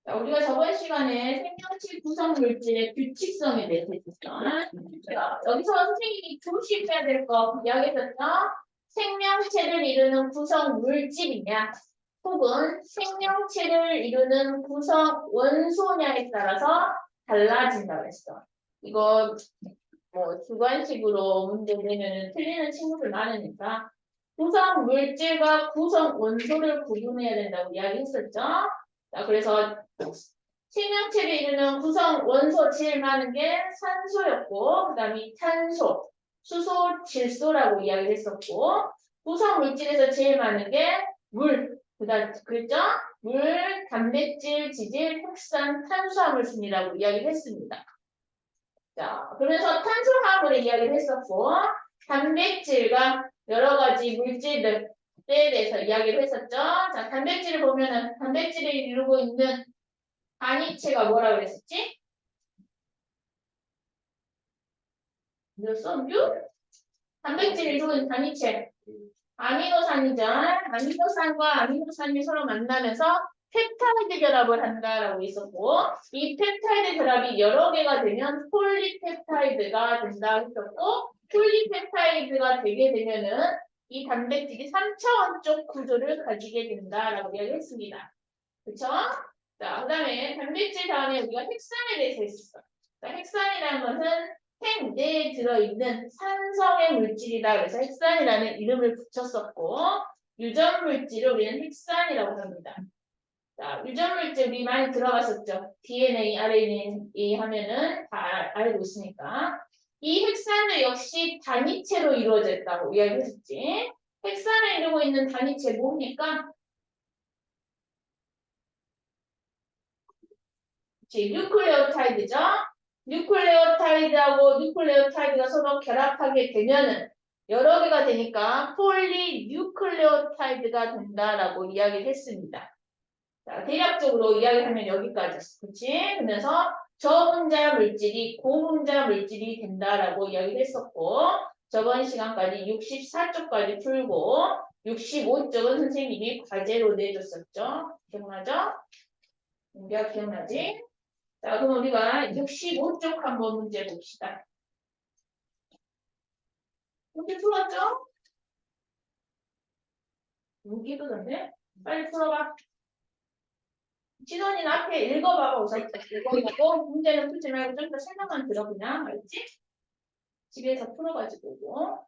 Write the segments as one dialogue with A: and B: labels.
A: 자, 우리가 저번 시간에 생명체 구성 물질의 규칙성에 대해서 했었죠. 자, 여기서 선생님이 조심해야 될 거 이야기했었죠. 생명체를 이루는 구성 물질이냐, 혹은 생명체를 이루는 구성 원소냐에 따라서 달라진다고 했어. 이거 뭐 주관식으로 문제 내면 틀리는 친구들 많으니까 구성 물질과 구성 원소를 구분해야 된다고 이야기했었죠. 자, 그래서 생명체를 이루는 구성 원소 제일 많은 게 산소였고, 그 다음에 탄소, 수소, 질소라고 이야기를 했었고, 구성 물질에서 제일 많은 게 물, 그다음 그죠? 물, 단백질, 지질, 핵산, 탄수화물 순이라고 이야기를 했습니다. 자, 그래서 탄수화물의 이야기를 했었고, 단백질과 여러 가지 물질들에 대해서 이야기를 했었죠. 자, 단백질을 보면은 단백질을 이루고 있는 단위체가 뭐라 그랬었지? 뭐였어? 유? 단백질을 이루고 있는 단위체. 아미노산이죠. 아미노산과 아미노산이 서로 만나면서 펩타이드 결합을 한다라고 있었고, 이 펩타이드 결합이 여러 개가 되면 폴리펩타이드가 된다 했었고, 폴리펩타이드가 되게 되면은 이 단백질이 3차원적 구조를 가지게 된다라고 이야기했습니다. 그쵸? 자, 그 다음에 단백질 다음에 우리가 핵산에 대해서 했었어. 자, 핵산이라는 것은 핵 내에 들어있는 산성의 물질이다. 그래서 핵산이라는 이름을 붙였었고, 유전 물질을 우리는 핵산이라고 합니다. 자, 유전 물질 우리 많이 들어봤었죠. DNA, RNA 하면은 다 알고 있으니까. 이 핵산도 역시 단위체로 이루어져 있다고 이야기했었지. 핵산을 이루고 있는 단위체 뭡니까? 뉴클레오타이드죠. 뉴클레오타이드하고 뉴클레오타이드가 서로 결합하게 되면은 여러 개가 되니까 폴리뉴클레오타이드가 된다라고 이야기를 했습니다. 자, 대략적으로 이야기하면 여기까지. 그치? 그래서 저분자 물질이 고분자 물질이 된다라고 이야기를 했었고, 저번 시간까지 64쪽까지 풀고, 65쪽은 선생님이 과제로 내줬었죠. 기억나죠? 기억나지? 자, 그럼 우리가 65쪽 한번 문제 봅시다. 문제 풀었죠? 무기도 전에 빨리 풀어봐. 진원이는 앞에 읽어봐봐. 우선 읽어보고 문제는 풀지 말고 좀 더 설명만 들어 그냥 알지? 집에서 풀어가지고.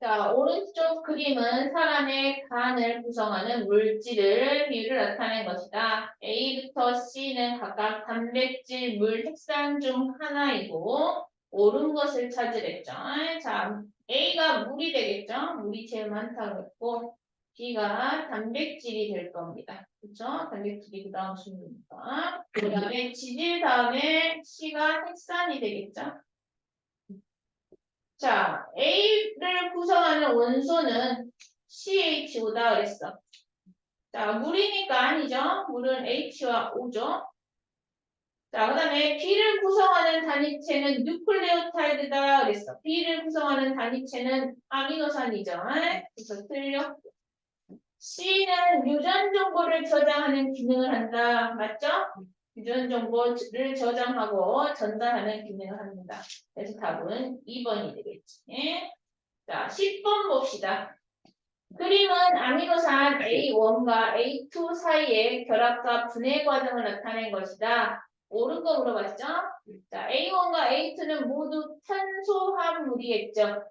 A: 자, 오른쪽 그림은 사람의 간을 구성하는 물질을 비율을 나타낸 것이다. A부터 C는 각각 단백질, 물, 핵산 중 하나이고 옳은 것을 찾으랬죠. 자, A가 물이 되겠죠. 물이 제일 많다고 했고 B가 단백질이 될 겁니다. 그렇죠? 단백질이 그 다음 순서니까. 그 다음에 지질 다음에 C가 핵산이 되겠죠. 자, A를 구성하는 원소는 CHO다 그랬어. 자, 물이니까 아니죠. 물은 H와 O죠. 자, 그 다음에 B를 구성하는 단위체는 뉴클레오타이드다 그랬어. B를 구성하는 단위체는 아미노산이죠. 그래서 틀려. C는 유전 정보를 저장하는 기능을 한다. 맞죠? 유전 정보를 저장하고 전달하는 기능을 합니다. 그래서 답은 2번이 되겠지. 자, 10번 봅시다. 그림은 아미노산 A1과 A2 사이의 결합과 분해 과정을 나타낸 것이다. 옳은 거 물어봤죠? 자, A1과 A2는 모두 탄소화물이겠죠?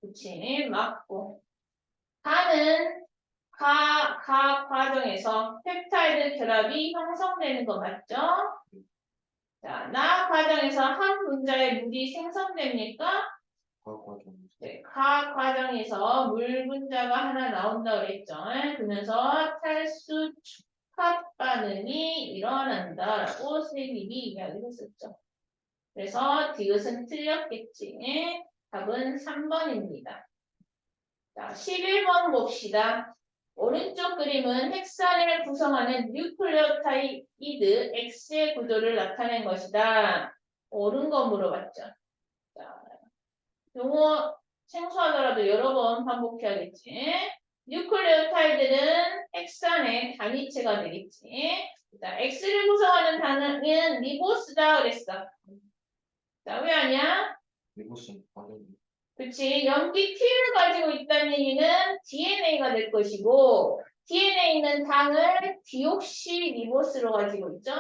A: 그치, 맞고. 가는 가 과정에서 펩타이드 결합이 형성되는 거 맞죠? 자, 나 과정에서 한 분자의 물이 생성됩니까? 네, 가 과정에서 물 분자가 하나 나온다 그랬죠. 그러면서 탈수 축합 반응이 일어난다라고 선생님이 이야기를 했었죠. 그래서 디귿은 틀렸겠지. 답은 3번입니다. 자, 11번 봅시다. 오른쪽 그림은 핵산을 구성하는 뉴클레오타이드 X의 구조를 나타낸 것이다. 옳은 거 물어봤죠. 자, 용어 생소하더라도 여러 번 반복해야겠지. 뉴클레오타이드는 핵산의 단위체가 되겠지. 자, X를 구성하는 단위는 리보스다 그랬어. 자, 왜 아니야?
B: 리보슨 반응이
A: 그치. 염기 T를 가지고 있다는 얘기는 DNA가 될 것이고 DNA는 당을 디옥시리보스로 가지고 있죠.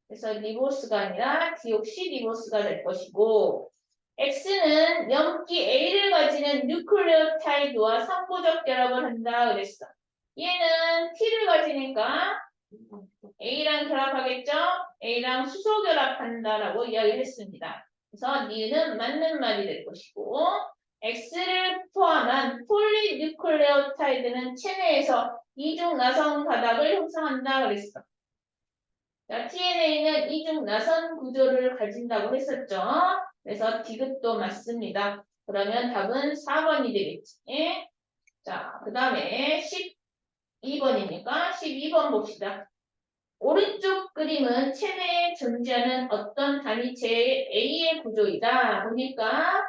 A: 그래서 리보스가 아니라 디옥시리보스가 될 것이고 X는 염기 A를 가지는 뉴클레오타이드와 상보적 결합을 한다 그랬어. 얘는 T를 가지니까 A랑 결합하겠죠? A랑 수소 결합한다라고 이야기를 했습니다. 그래서 니은 맞는 말이 될 것이고 X를 포함한 폴리뉴클레오타이드는 체내에서 이중 나선 가닥을 형성한다 그랬어. 자, TNA는 이중 나선 구조를 가진다고 했었죠. 그래서 디귿도 맞습니다. 그러면 답은 4번이 되겠지. 자, 그 다음에 12번이니까 12번 봅시다. 오른쪽 그림은 체내에 존재하는 어떤 단위체의 A의 구조이다. 보니까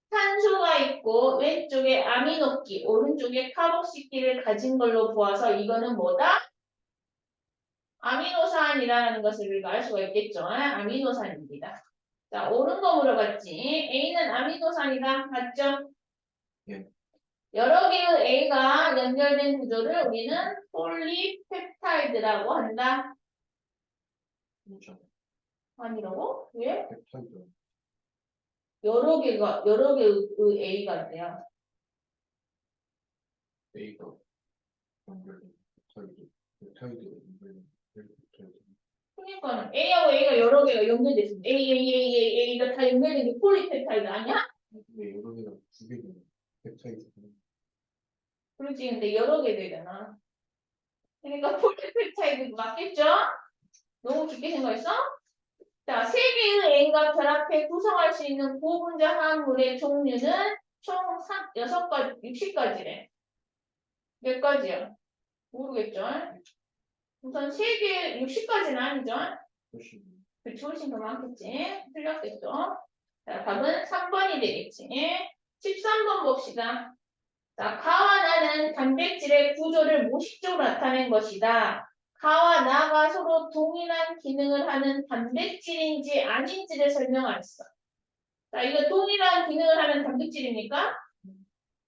A: 탄소가 있고 왼쪽에 아미노끼, 오른쪽에 카복시끼를 가진 걸로 보아서 이거는 뭐다? 아미노산이라는 것을 우리가 알 수가 있겠죠. 아미노산입니다. 자, 옳은 거 물어봤지. A는 아미노산이다. 맞죠?
B: 예.
A: 여러 개의 A가 연결된 구조를 우리는 폴리펩타이드라고 한다.
B: 뭐죠?
A: 아니라고? 왜?
B: 펩타이드
A: 여러 개의 A가 있대요.
B: A가 연결된 펩타이드 연결된 펩타이드
A: 그러니까 A하고 A가 여러 개가 연결돼 있습니다. A가 다 연결된 게 폴리펩타이드 아니야?
B: 근데 여러 개가 두 개는 펩타이드
A: 그렇지. 근데 여러 개 되잖아. 그러니까 폴리펩타이드 맞겠죠? 너무 깊게 생각했어? 자, 세 개의 A가 결합해 구성할 수 있는 고분자 화합물의 종류는 총 6가지, 60가지래. 몇 가지야? 모르겠죠? 우선 3개, 60가지는 아니죠?
B: 훨씬
A: 그치, 훨씬 더 많겠지? 틀렸겠죠? 자, 답은 3번이 되겠지. 13번 봅시다. 자, 가와 나는 단백질의 구조를 모식적으로 나타낸 것이다. 가와 나가 서로 동일한 기능을 하는 단백질인지 아닌지를 설명하였어. 자, 이거 동일한 기능을 하는 단백질입니까?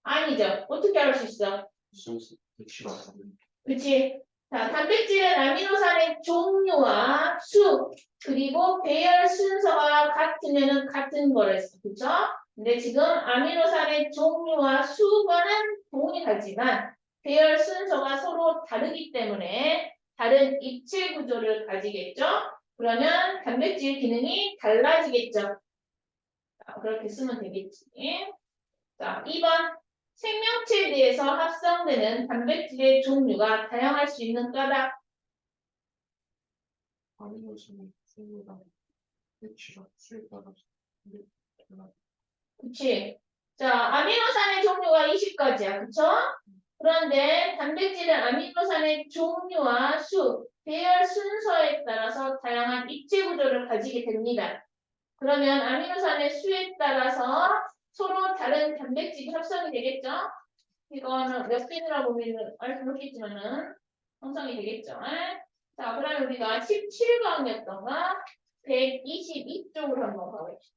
A: 아니죠. 어떻게 알 수 있어?
B: 소스 배치가 다른
A: 그치? 자, 단백질은 아미노산의 종류와 수, 그리고 배열 순서가 같으면은 같은 거랬어. 그쵸? 근데 지금 아미노산의 종류와 수거는 동일하지만 배열 순서가 서로 다르기 때문에 다른 입체 구조를 가지겠죠? 그러면 단백질 기능이 달라지겠죠? 자, 그렇게 쓰면 되겠지. 자, 2번. 생명체에 대해서 합성되는 단백질의 종류가 다양할 수 있는 까닭.
B: 아미노산의 종류랑 배치랑 수에 따라서 달라.
A: 그치? 자, 아미노산의 종류가 20가지야. 그쵸? 그런데 단백질은 아미노산의 종류와 수, 배열 순서에 따라서 다양한 입체 구조를 가지게 됩니다. 그러면 아미노산의 수에 따라서 서로 다른 단백질이 합성이 되겠죠? 이거는 몇 개나 보면 알 수 없겠지만은 형성이 되겠죠? 자, 그러면 우리가 17강이었던가 122쪽으로 한번 가보겠습니다.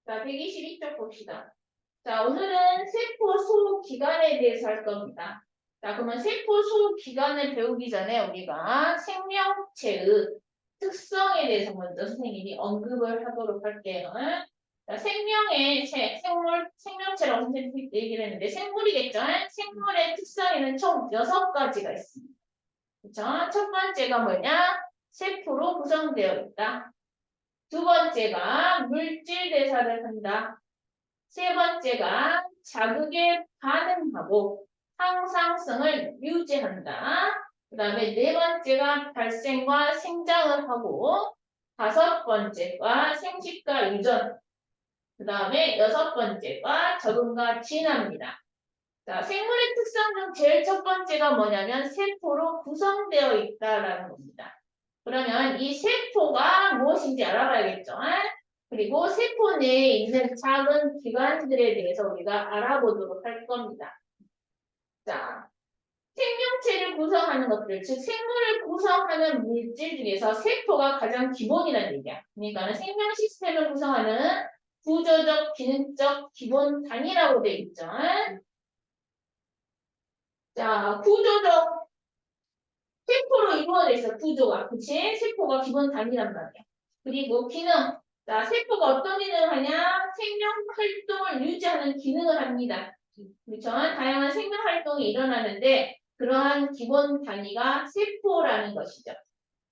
A: 자, 122쪽 봅시다. 자, 오늘은 세포 소기관에 대해서 할 겁니다. 자, 그러면 세포 소기관을 배우기 전에 우리가 생명체의 특성에 대해서 먼저 선생님이 언급을 하도록 할게요. 자, 생명체라고 선생님이 얘기를 했는데 생물이겠죠? 생물의 특성에는 총 6가지가 있습니다. 그렇죠? 첫 번째가 뭐냐? 세포로 구성되어 있다. 두 번째가 물질 대사를 한다. 세 번째가 자극에 반응하고 항상성을 유지한다. 그 다음에 네 번째가 발생과 생장을 하고 다섯 번째가 생식과 유전. 그 다음에 여섯 번째가 적응과 진화입니다. 자, 생물의 특성 중 제일 첫 번째가 뭐냐면 세포로 구성되어 있다라는 겁니다. 그러면 이 세포가 무엇인지 알아봐야겠죠? 그리고 세포 내에 있는 작은 기관들에 대해서 우리가 알아보도록 할 겁니다. 자, 생명체를 구성하는 것들, 즉 생물을 구성하는 물질 중에서 세포가 가장 기본이라는 얘기야. 그러니까 생명 시스템을 구성하는 구조적, 기능적 기본 단위라고 되어 있죠. 자, 구조적 세포로 이루어져 있어, 구조가. 그치? 세포가 기본 단위란 말이야. 그리고 기능. 자, 세포가 어떤 기능을 하냐? 생명 활동을 유지하는 기능을 합니다. 그렇죠? 다양한 생명 활동이 일어나는데 그러한 기본 단위가 세포라는 것이죠.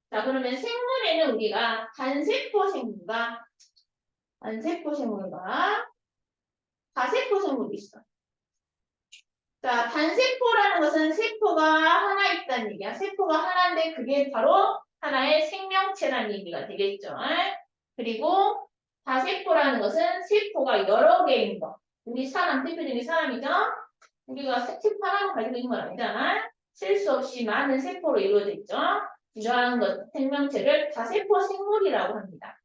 A: 자, 그러면 생물에는 우리가 단세포 생물과 단세포 생물과 다세포 생물이 있어. 자, 단세포라는 것은 세포가 하나 있다는 얘기야. 세포가 하나인데 그게 바로 하나의 생명체라는 얘기가 되겠죠. 그리고 다세포라는 것은 세포가 여러 개인 거. 우리 사람, 대표적인 사람이죠. 우리가 세포 하나만 가지고 있는 건 아니잖아. 셀 수 없이 많은 세포로 이루어져 있죠. 이러한 것, 생명체를 다세포 생물이라고 합니다.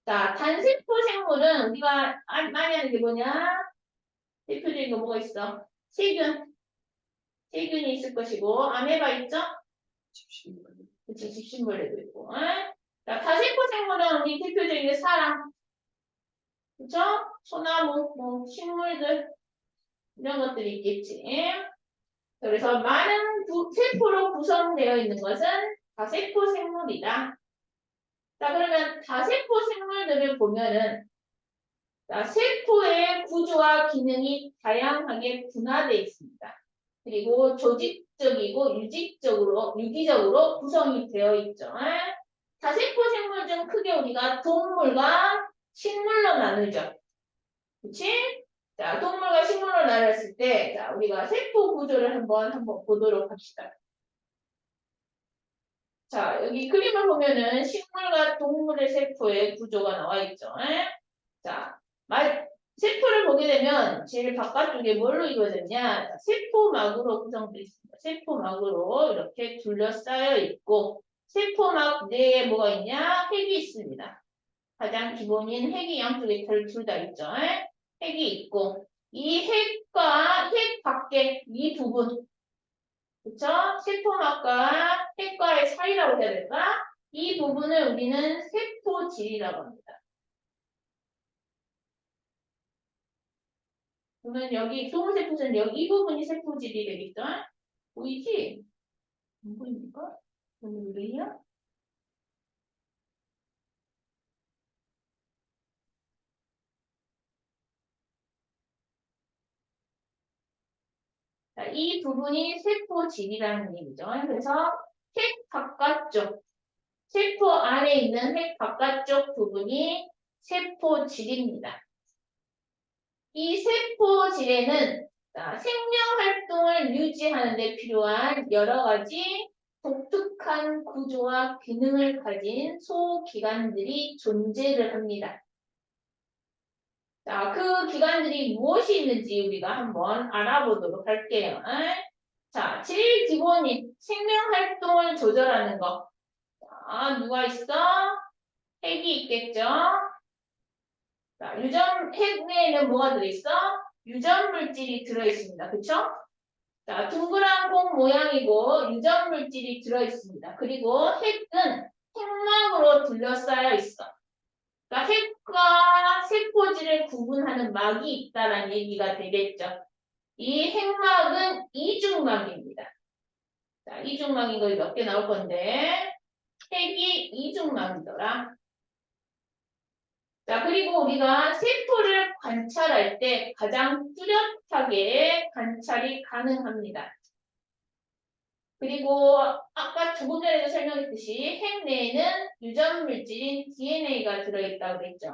A: 자, 단세포 생물은 우리가 많이 하는 게 뭐냐? 대표적인 거 뭐가 있어? 세균. 세균이 있을 것이고, 아메바 있죠? 그치, 집신벌레도 있고. 자, 다세포 생물은 우리 대표적인 게 사람. 그쵸? 소나무, 뭐, 식물들, 이런 것들이 있겠지. 그래서 많은 세포로 구성되어 있는 것은 다세포 생물이다. 자, 그러면 다세포 생물들을 보면은, 자, 세포의 구조와 기능이 다양하게 분화되어 있습니다. 그리고 조직적이고 유기적으로 구성이 되어 있죠. 다세포 생물 중 크게 우리가 동물과 식물로 나누죠. 그치? 자, 동물과 식물로 나눴을 때, 자, 우리가 세포 구조를 한번 보도록 합시다. 자, 여기 그림을 보면은 식물과 동물의 세포의 구조가 나와 있죠. 자, 세포를 보게 되면 제일 바깥쪽에 뭘로 이루어졌냐? 세포막으로 구성되어 있습니다. 세포막으로 이렇게 둘러싸여 있고 세포막 내에 뭐가 있냐? 핵이 있습니다. 가장 기본인 핵이 양쪽에 둘 다 있죠. 핵이 있고 이 핵과 핵 밖에 이 부분 그쵸? 세포막과 핵과의 사이라고 해야 될까? 이 부분을 우리는 세포질이라고 합니다. 그러면 여기 동물세포는 여기 이 부분이 세포질이 되겠죠? 보이지? 안 보입니까? 보이냐? 자, 이 부분이 세포질이라는 얘기죠. 그래서 핵 바깥쪽, 세포 안에 있는 핵 바깥쪽 부분이 세포질입니다. 이 세포질에는 생명 활동을 유지하는 데 필요한 여러 가지 독특한 구조와 기능을 가진 소기관들이 존재를 합니다. 자, 그 기관들이 무엇이 있는지 우리가 한번 알아보도록 할게요. 자, 제일 기본인 생명 활동을 조절하는 거. 자, 누가 있어? 핵이 있겠죠? 자, 핵 내에는 뭐가 들어있어? 유전 물질이 들어있습니다. 그쵸? 자, 둥그란 공 모양이고 유전 물질이 들어있습니다. 그리고 핵은 핵막으로 둘러싸여 있어. 그러니까 핵과 세포질을 구분하는 막이 있다라는 얘기가 되겠죠. 이 핵막은 이중막입니다. 자, 이중막인 거 몇 개 나올 건데 핵이 이중막이더라. 자, 그리고 우리가 세포를 관찰할 때 가장 뚜렷하게 관찰이 가능합니다. 그리고 아까 조금 전에도 설명했듯이 핵 내에는 유전 물질인 DNA가 들어있다고 했죠.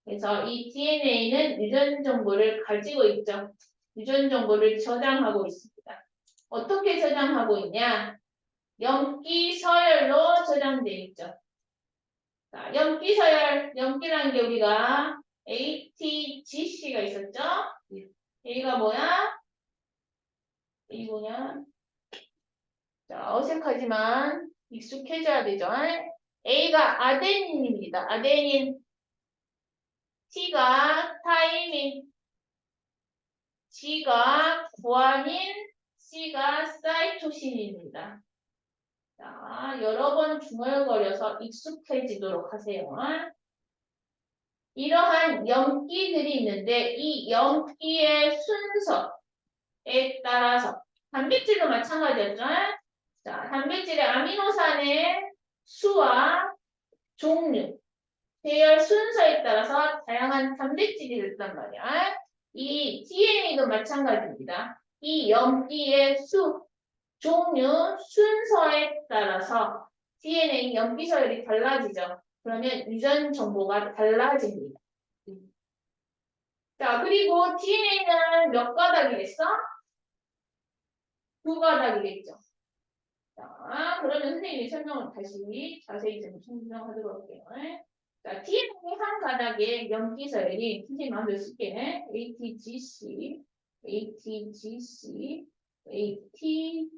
A: 그래서 이 DNA는 유전 정보를 가지고 있죠. 유전 정보를 저장하고 있습니다. 어떻게 저장하고 있냐? 염기 서열로 저장되어 있죠. 자, 염기 서열, 염기라는 게 우리가 ATGC가 있었죠? A가 뭐야? A 뭐냐? 자, 어색하지만 익숙해져야 되죠. A가 아데닌입니다. 아데닌. T가 타이민. G가 구아닌. C가 사이토신입니다. 자, 여러 번 중얼거려서 익숙해지도록 하세요. 이러한 염기들이 있는데 이 염기의 순서에 따라서 단백질도 마찬가지였죠. 자, 단백질의 아미노산의 수와 종류, 배열 순서에 따라서 다양한 단백질이 있단 말이야. 이 DNA도 마찬가지입니다. 이 염기의 수, 종류, 순서에 따라서 DNA 염기 서열이 달라지죠. 그러면 유전 정보가 달라집니다. 자, 그리고 DNA는 몇 가닥이겠어? 두 가닥이겠죠. 자, 그러면 선생님이 설명을 다시 자세히 좀 설명하도록 할게요. 자, DNA 한 가닥에 염기 서열이 선생님 한번 쓸게. ATGC, ATGC, ATGC,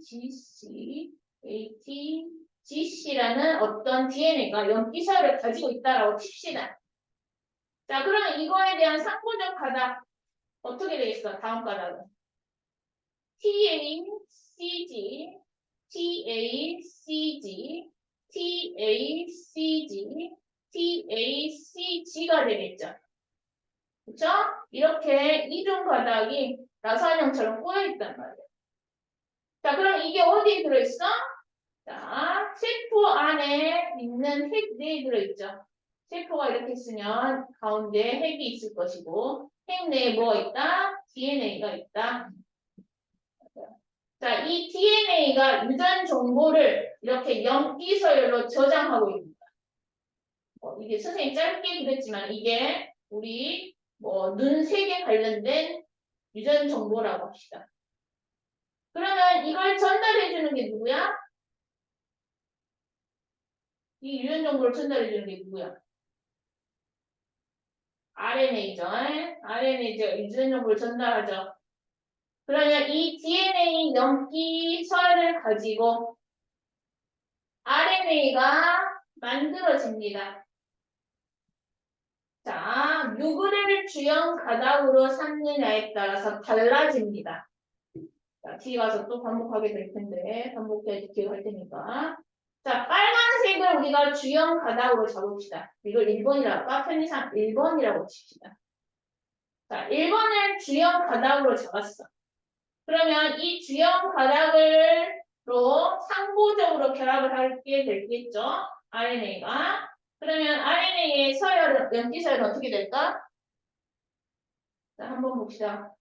A: ATGC라는 어떤 DNA가 염기 서열을 가지고 있다라고 칩시다. 자, 그러면 이거에 대한 상호적 가닥 어떻게 되겠어? 다음 가닥은 TACG, TACG, TACG, TACG가 되겠죠. 그쵸? 이렇게 이중 가닥이 나사형처럼 꼬여있단 말이에요. 자, 그럼 이게 어디에 들어있어? 자, 세포 안에 있는 핵 내에 들어있죠. 세포가 이렇게 있으면 가운데 핵이 있을 것이고 핵 내에 뭐가 있다? DNA가 있다. 자, 이 DNA가 유전 정보를 이렇게 염기 서열로 저장하고 있습니다. 이게 선생님 짧게 그랬지만 이게 우리 눈색에 관련된 유전 정보라고 합시다. 그러면 이걸 전달해 주는 게 누구야? 이 유전 정보를 전달해 주는 게 누구야? RNA죠. RNA죠. 유전 정보를 전달하죠. 그러면 이 DNA 염기 서열을 가지고 RNA가 만들어집니다. 자, 누구를 주형 가닥으로 삼느냐에 따라서 달라집니다. 자, 뒤에 가서 또 반복하게 될 텐데, 반복해 기억할 테니까. 자, 빨간색을 우리가 주형 가닥으로 잡읍시다. 이걸 1번이라고, 편의상 1번이라고 칩시다. 자, 1번을 주형 가닥으로 잡았어. 그러면 이 주형 가닥으로 상부적으로 결합을 하게 되겠죠? RNA가. 그러면 RNA의 서열은, 염기 서열은 어떻게 될까? 자, 한번 봅시다.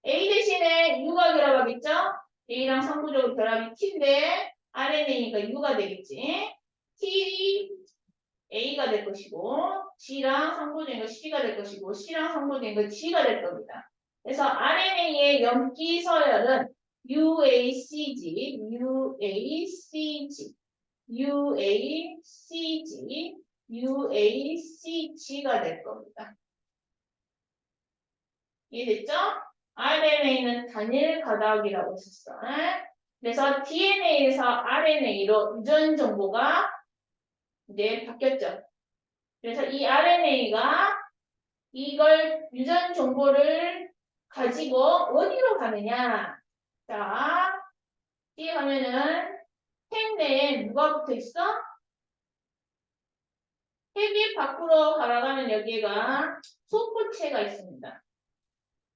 A: A 대신에 U가 결합하겠죠? A랑 상부적으로 결합이 T인데 RNA니까 U가 되겠지. T, A가 될 것이고 G랑 상부적인 거 C가 될 것이고 C랑 상부적인 거 G가 될 겁니다. 그래서 RNA의 염기 서열은 UACG, UACG, UACG, UACG가 될 겁니다. 이해됐죠? RNA는 단일 가닥이라고 했었어. 그래서 DNA에서 RNA로 유전 정보가 이제 바뀌었죠. 그래서 이 RNA가 이걸 유전 정보를 가지고 어디로 가느냐? 자, 뒤에 가면은 핵 내에 누가 붙어 있어? 핵이 밖으로 갈아가는 여기가 소포체가 있습니다.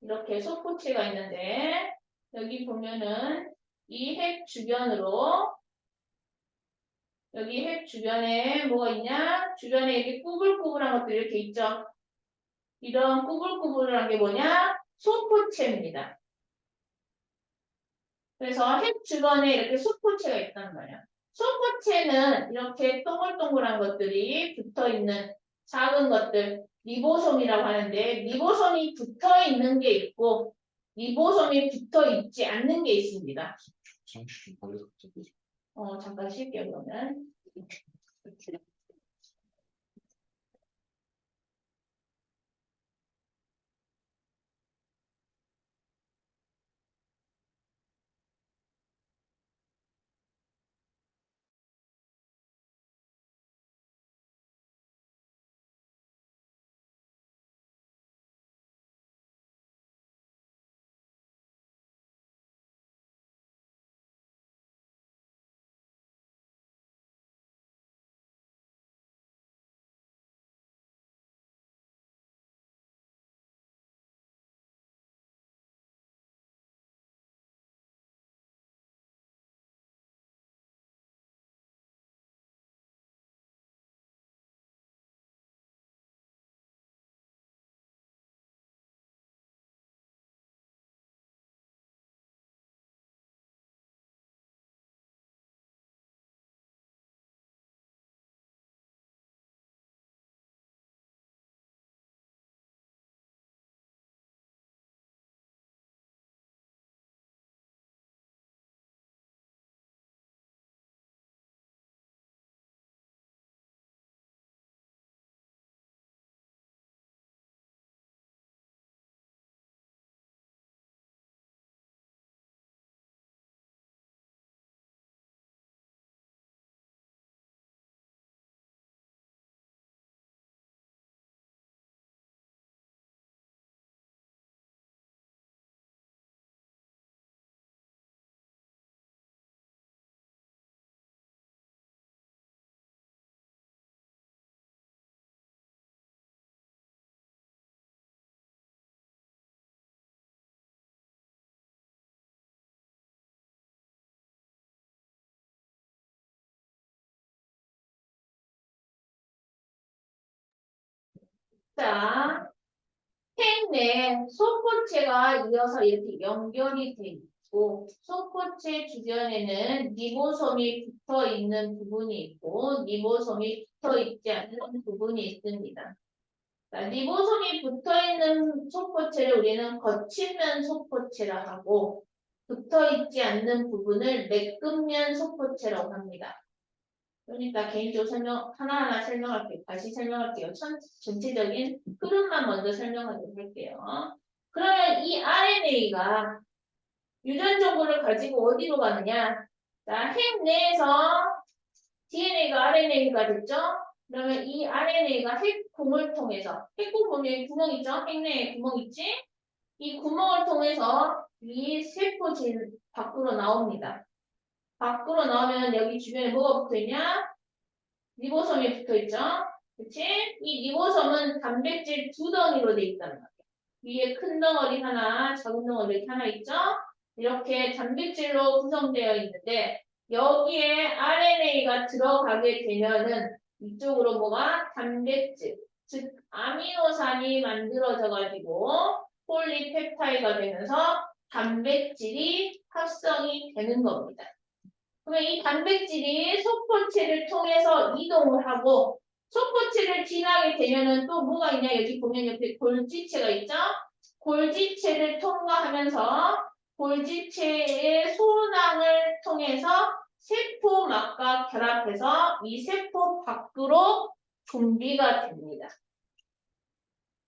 A: 이렇게 소포체가 있는데 여기 보면은 이 핵 주변으로 여기 핵 주변에 뭐가 있냐? 주변에 이렇게 꾸불꾸불한 것들이 이렇게 있죠. 이런 꾸불꾸불한 게 뭐냐? 소포체입니다. 그래서 핵 주변에 이렇게 소포체가 있단 말이야. 소포체는 이렇게 동글동글한 것들이 붙어 있는 작은 것들, 리보솜이라고 하는데 리보솜이 붙어 있는 게 있고 리보솜이 붙어 있지 않는 게 있습니다.
B: 잠시 좀 벌려서 갑자기.
A: 잠깐 쉴게요, 그러면. 자, 핵 내에 소포체가 이어서 이렇게 연결이 돼 있고 소포체 주변에는 리보솜이 붙어 있는 부분이 있고 리보솜이 붙어 있지 않는 부분이 있습니다. 자, 리보솜이 붙어 있는 소포체를 우리는 거친면 소포체라 하고 붙어 있지 않는 부분을 매끈면 소포체라고 합니다. 그러니까 개인적으로 하나하나 설명할게요. 다시 설명할게요. 전체적인 흐름만 먼저 설명하도록 할게요. 그러면 이 RNA가 유전 정보를 가지고 어디로 가느냐? 자, 핵 내에서 DNA가 RNA가 됐죠? 그러면 이 RNA가 핵궁을 통해서, 핵궁 보면 여기 구멍 있죠? 핵 내에 구멍 있지? 이 구멍을 통해서 이 세포질 밖으로 나옵니다. 밖으로 나오면 여기 주변에 뭐가 붙어 있냐? 리보솜이 붙어 있죠? 그치? 이 리보솜은 단백질 두 덩이로 돼 있단 말이야. 위에 큰 덩어리 하나, 작은 덩어리 이렇게 하나 있죠? 이렇게 단백질로 구성되어 있는데 여기에 RNA가 들어가게 되면은 이쪽으로 뭐가 단백질, 즉 아미노산이 만들어져 가지고 폴리펩타이드가 되면서 단백질이 합성이 되는 겁니다. 그러면 이 단백질이 속포체를 통해서 이동을 하고 속포체를 지나게 되면은 또 뭐가 있냐? 여기 보면 옆에 골지체가 있죠? 골지체를 통과하면서 골지체의 소낭을 통해서 세포막과 결합해서 이 세포 밖으로 분비가 됩니다.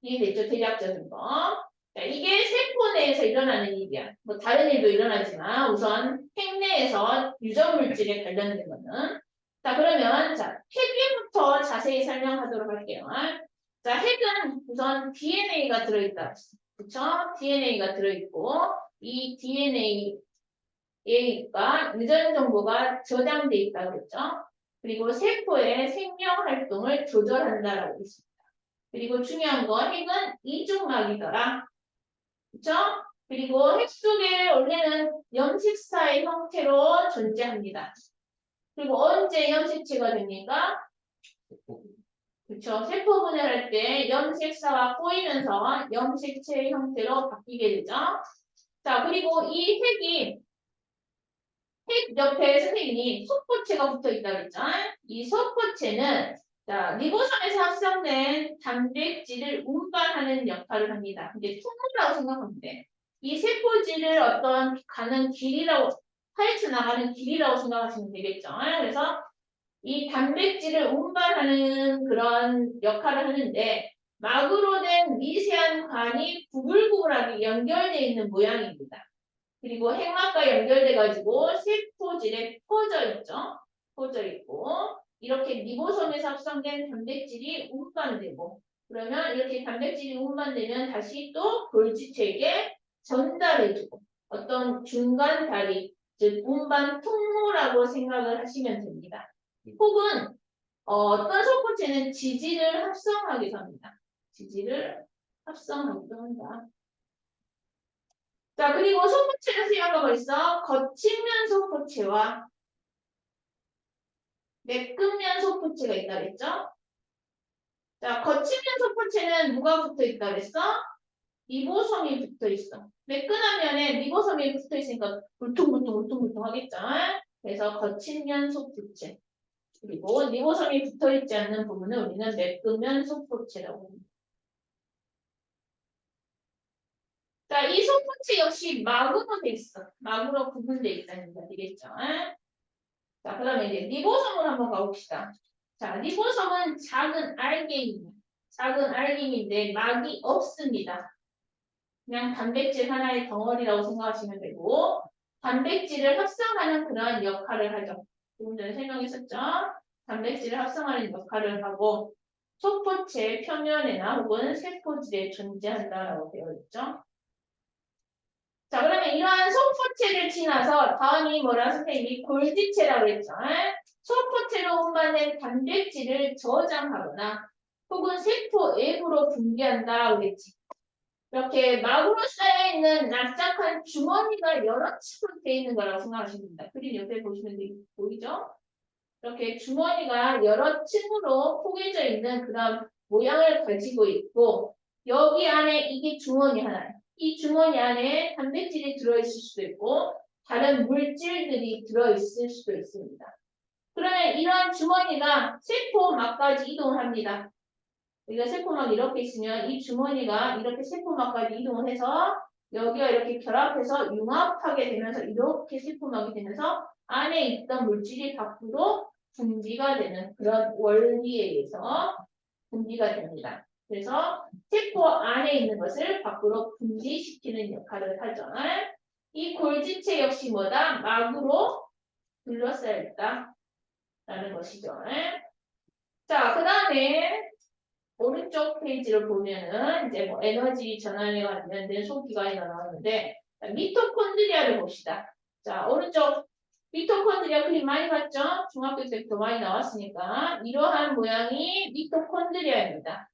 A: 이해됐죠? 대략적인 거. 자, 이게 세포 내에서 일어나는 일이야. 뭐 다른 일도 일어나지만 우선 핵 내에서 유전 물질에 관련된 거는. 자, 그러면 자, 핵부터 자세히 설명하도록 할게요. 자, 핵은 우선 DNA가 들어있다. 그쵸? DNA가 들어있고 이 DNA가 유전 정보가 저장돼 있다고 그랬죠? 그리고 세포의 생명 활동을 조절한다라고 했습니다. 그리고 중요한 건 핵은 이중막이더라. 그쵸? 그리고 핵 속에 원래는 염식사의 형태로 존재합니다. 그리고 언제 염식체가 됩니까? 그쵸? 세포 분해할 때 염색사가 꼬이면서 염색체의 형태로 바뀌게 되죠. 자, 그리고 이 핵 옆에 선생님이 속포체가 붙어 있다고 했죠. 이 속포체는 자, 리보솜에서 합성된 단백질을 운반하는 역할을 합니다. 근데 통로라고 생각하면 돼. 이 세포질을 어떤 가는 길이라고, 파헤쳐 나가는 길이라고 생각하시면 되겠죠. 그래서 이 단백질을 운반하는 그런 역할을 하는데 막으로 된 미세한 관이 구불구불하게 연결되어 있는 모양입니다. 그리고 핵막과 연결돼 가지고 세포질에 퍼져 있죠. 퍼져 있고 이렇게 리보솜에서 합성된 단백질이 운반되고 그러면 이렇게 단백질이 운반되면 다시 또 골지체에게 전달해주고 어떤 중간 다리 즉 운반 통로라고 생각을 하시면 됩니다. 혹은 어떤 소포체는 지질을 합성하기도 합니다. 지질을 합성하기도 한다. 자, 그리고 소포체를 수용하고 있어. 거친면 소포체와 매끈면 소포체가 있다 그랬죠? 자, 거친면 소포체는 누가 붙어 있다 그랬어? 리보솜이 붙어 있어. 매끈한 면에 리보솜이 붙어 있으니까 울퉁불퉁 하겠죠? 그래서 거친면 소포체. 그리고 리보솜이 붙어 있지 않는 부분은 우리는 매끈면 소포체라고 합니다. 자, 이 소포체 역시 막으로 돼 있어. 막으로 구분돼 있다는 거 되겠죠? 자, 그러면 이제 리보솜을 한번 가봅시다. 자, 리보솜은 작은 알갱이, 작은 알갱이인데 막이 없습니다. 그냥 단백질 하나의 덩어리라고 생각하시면 되고 단백질을 합성하는 그러한 역할을 하죠. 조금 전에 설명했었죠? 단백질을 합성하는 역할을 하고 소포체 표면이나 혹은 세포질에 존재한다라고 되어 있죠. 자, 그러면 이러한 소포체를 지나서 다음이 뭐라 선생님이 골지체라고 했죠. 소포체로 운반된 단백질을 저장하거나 혹은 세포 외부로 분비한다라고 했지. 이렇게 막으로 쌓여있는 납작한 주머니가 여러 층으로 되어 있는 거라고 생각하시면 됩니다. 그림 옆에 보시면 보이죠? 이렇게 주머니가 여러 층으로 포개져 있는 그런 모양을 가지고 있고 여기 안에 이게 주머니 하나예요. 이 주머니 안에 단백질이 들어있을 수도 있고 다른 물질들이 들어있을 수도 있습니다. 그러면 이러한 주머니가 세포막까지 이동을 합니다. 우리가 세포막 이렇게 있으면 이 주머니가 이렇게 세포막까지 이동을 해서 여기가 이렇게 결합해서 융합하게 되면서 이렇게 세포막이 되면서 안에 있던 물질이 밖으로 분비가 되는 그런 원리에 의해서 분비가 됩니다. 그래서 세포 안에 있는 것을 밖으로 분비시키는 역할을 하죠. 이 골지체 역시 뭐다? 막으로 둘러싸여 있다라는 것이죠. 자, 그 다음에 오른쪽 페이지를 보면은 이제 뭐 에너지 전환에 관련된 소기관이 나오는데 미토콘드리아를 봅시다. 자, 오른쪽 미토콘드리아 그림 많이 봤죠? 중학교 때부터 많이 나왔으니까 이러한 모양이 미토콘드리아입니다.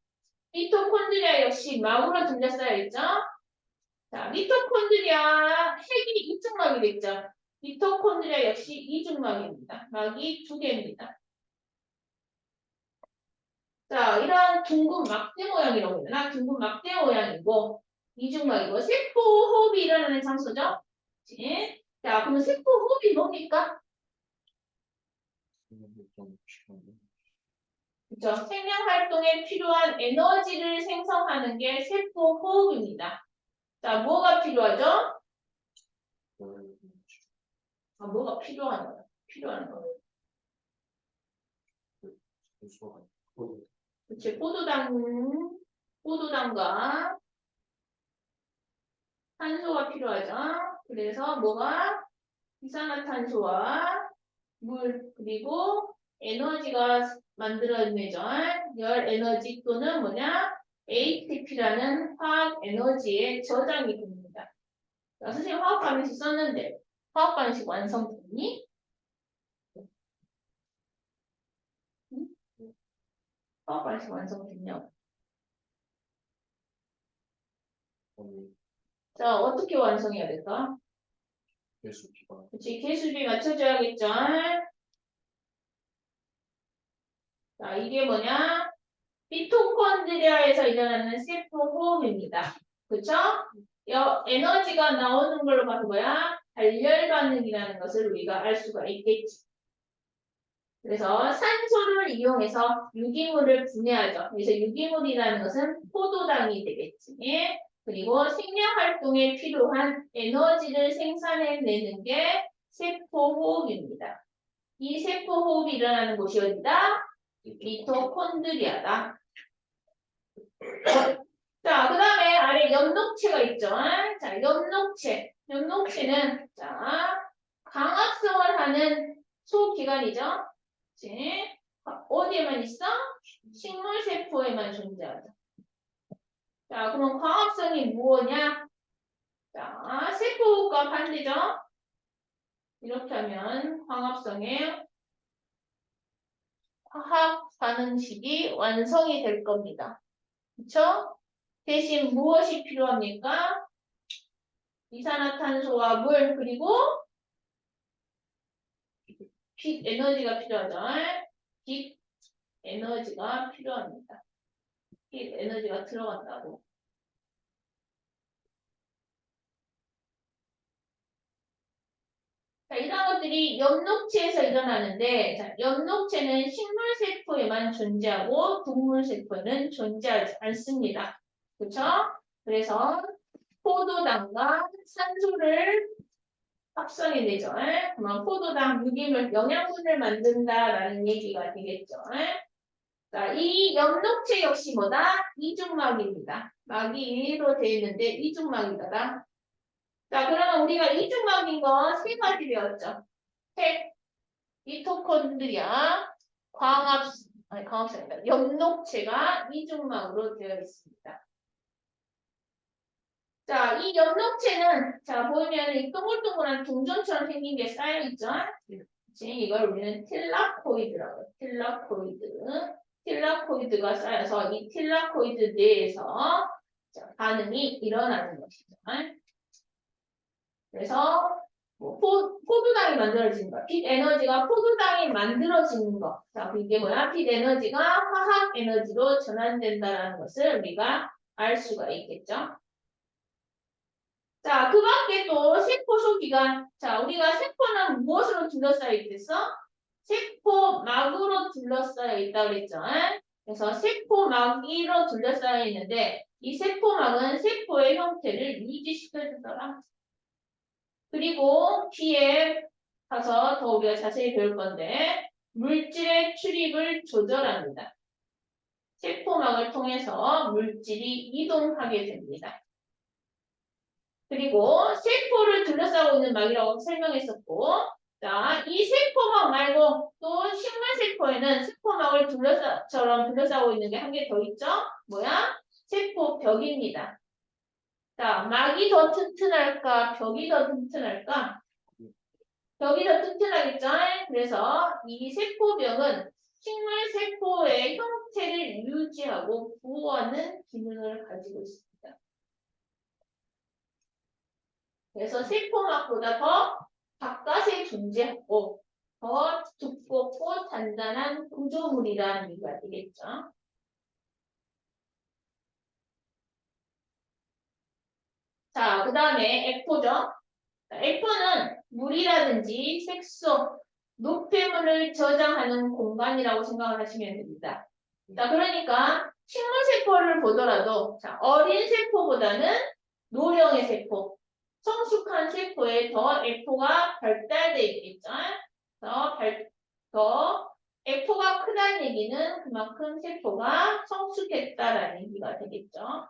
A: 미토콘드리아 역시 막으로 둘러싸여 있죠? 자, 미토콘드리아 핵이 이중막이 됐죠? 미토콘드리아 역시 이중막입니다. 막이 두 개입니다. 자, 이런 둥근 막대 모양이라고 해야 되나? 둥근 막대 모양이고 이중막이고 세포 호흡이 일어나는 장소죠? 그치? 자, 그럼 세포 호흡이 뭡니까? 그죠? 생명 활동에 필요한 에너지를 생성하는 게 세포 호흡입니다. 자, 뭐가 필요하죠? 아, 뭐가 필요한 거야? 필요한 거. 그치? 포도당과 탄소가 필요하죠. 그래서 뭐가 이산화탄소와 물 그리고 에너지가 만들어내죠. 열 에너지 또는 뭐냐 ATP라는 화학 에너지의 저장이 됩니다. 자, 선생님 화학 반응식 썼는데 화학 반응식 완성됐니? 응? 화학 반응식 완성됐냐고. 자, 어떻게 완성해야 될까? 그치, 개수비 맞춰줘야겠죠. 자, 이게 뭐냐? 미토콘드리아에서 일어나는 세포 호흡입니다. 그쵸? 에너지가 나오는 걸로 봐서 뭐야? 발열 반응이라는 것을 우리가 알 수가 있겠지. 그래서 산소를 이용해서 유기물을 분해하죠. 그래서 유기물이라는 것은 포도당이 되겠지. 그리고 생명 활동에 필요한 에너지를 생산해내는 게 세포호흡입니다. 이 세포호흡이 일어나는 곳이 어디다? 미토콘드리아다. 자, 그 다음에 아래 엽록체가 있죠. 자, 엽록체. 엽록체는, 자, 광합성을 하는 소기관이죠. 그치? 어디에만 있어? 식물세포에만 존재하죠. 자, 그럼 광합성이 무엇이냐? 자, 세포가 반대죠? 이렇게 하면 광합성의 화학 반응식이 완성이 될 겁니다. 그쵸? 대신 무엇이 필요합니까? 이산화탄소와 물 그리고 빛 에너지가 필요하죠. 빛 에너지가 필요합니다. 빛 에너지가 들어간다고. 자, 이런 것들이 엽록체에서 일어나는데, 자, 엽록체는 식물세포에만 존재하고 동물세포는 존재하지 않습니다. 그렇죠? 그래서 포도당과 산소를 합성해내죠. 그러면 포도당 유기물 영양분을 만든다라는 얘기가 되겠죠. 자, 이 엽록체 역시 뭐다? 이중막입니다. 막이 1로 되어 있는데 이중막이다. 자, 그러면 우리가 이중막인 거 세 가지 배웠죠. 핵, 미토콘드리아, 광합성입니다. 엽록체가 이중막으로 되어 있습니다. 자, 이 엽록체는 자 보이면 이 동글동글한 동전처럼 생긴 게 쌓여 있죠. 그치? 이걸 우리는 틸라코이드라고 해요. 틸라코이드가 쌓여서 이 틸라코이드 내에서 자, 반응이 일어나는 것이죠. 그래서 뭐 포도당이 만들어지는 거, 빛 에너지가 포도당이 만들어지는 거. 자, 이게 뭐야? 빛 에너지가 화학 에너지로 전환된다는 것을 우리가 알 수가 있겠죠. 자, 그 밖에 또 세포 소기관. 자, 우리가 세포는 무엇으로 둘러싸여 있겠어? 세포막으로 둘러싸여 있다고 그랬죠. 그래서 세포막으로 둘러싸여 있는데 이 세포막은 세포의 형태를 유지시켜주더라. 그리고 뒤에 가서 더 우리가 자세히 배울 건데 물질의 출입을 조절합니다. 세포막을 통해서 물질이 이동하게 됩니다. 그리고 세포를 둘러싸고 있는 막이라고 설명했었고, 자, 이 세포막 말고 또 식물 세포에는 세포막을 둘러싸고 있는 게 한 개 더 있죠? 뭐야? 세포벽입니다. 자, 막이 더 튼튼할까? 벽이 더 튼튼할까? 벽이 더 튼튼하겠죠? 그래서 이 세포벽은 식물 세포의 형태를 유지하고 보호하는 기능을 가지고 있습니다. 그래서 세포막보다 더 바깥에 존재하고 더 두껍고 단단한 구조물이라는 얘기가 되겠죠. 자, 그 다음에 에코죠. 에코는 물이라든지 색소, 노폐물을 저장하는 공간이라고 생각을 하시면 됩니다. 자, 그러니까 식물 세포를 보더라도 자, 어린 세포보다는 노령의 세포, 성숙한 세포에 더 에코가 발달되어 있겠죠. 더 에코가 크다는 얘기는 그만큼 세포가 성숙했다라는 얘기가 되겠죠.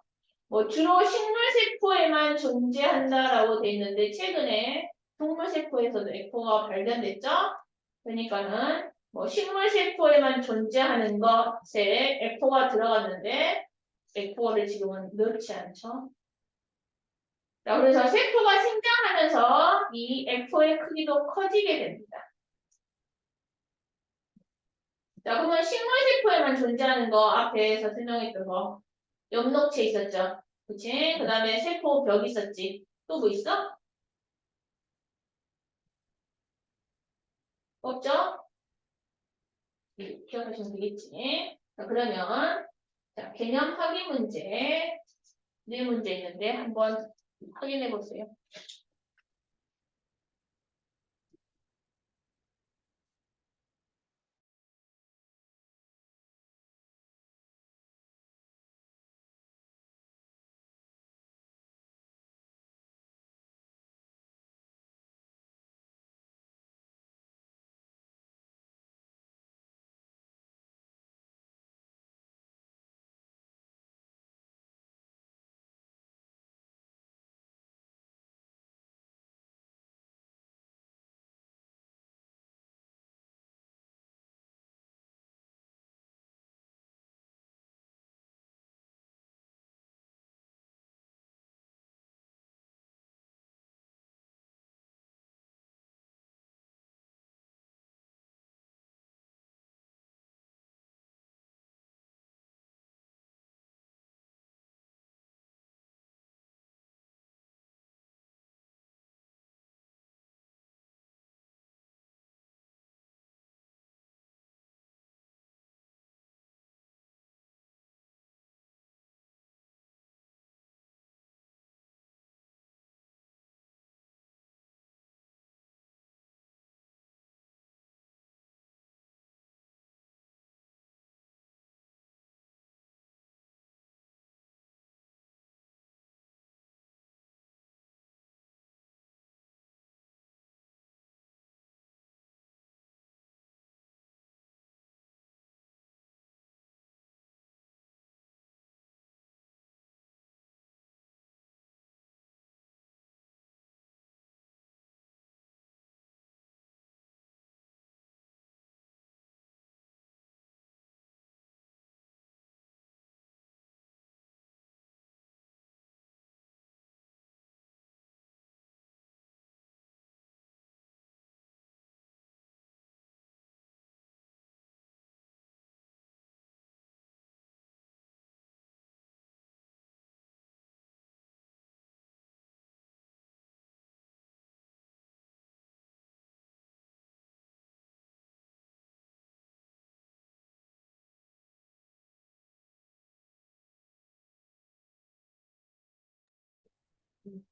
A: 뭐 주로 식물 세포에만 존재한다라고 돼 있는데 최근에 동물 세포에서도 에코가 발견됐죠. 그러니까는 뭐 식물 세포에만 존재하는 것에 에코가 들어갔는데 에코를 지금은 넣지 않죠. 자, 그래서 세포가 성장하면서 이 에코의 크기도 커지게 됩니다. 자, 그러면 식물 세포에만 존재하는 거 앞에서 설명했던 거 엽록체 있었죠. 그치? 그 다음에 세포벽 있었지. 또 뭐 있어? 없죠? 기억하시면 되겠지. 자, 그러면 자, 개념 확인 문제 네 문제 있는데 한번 확인해 보세요.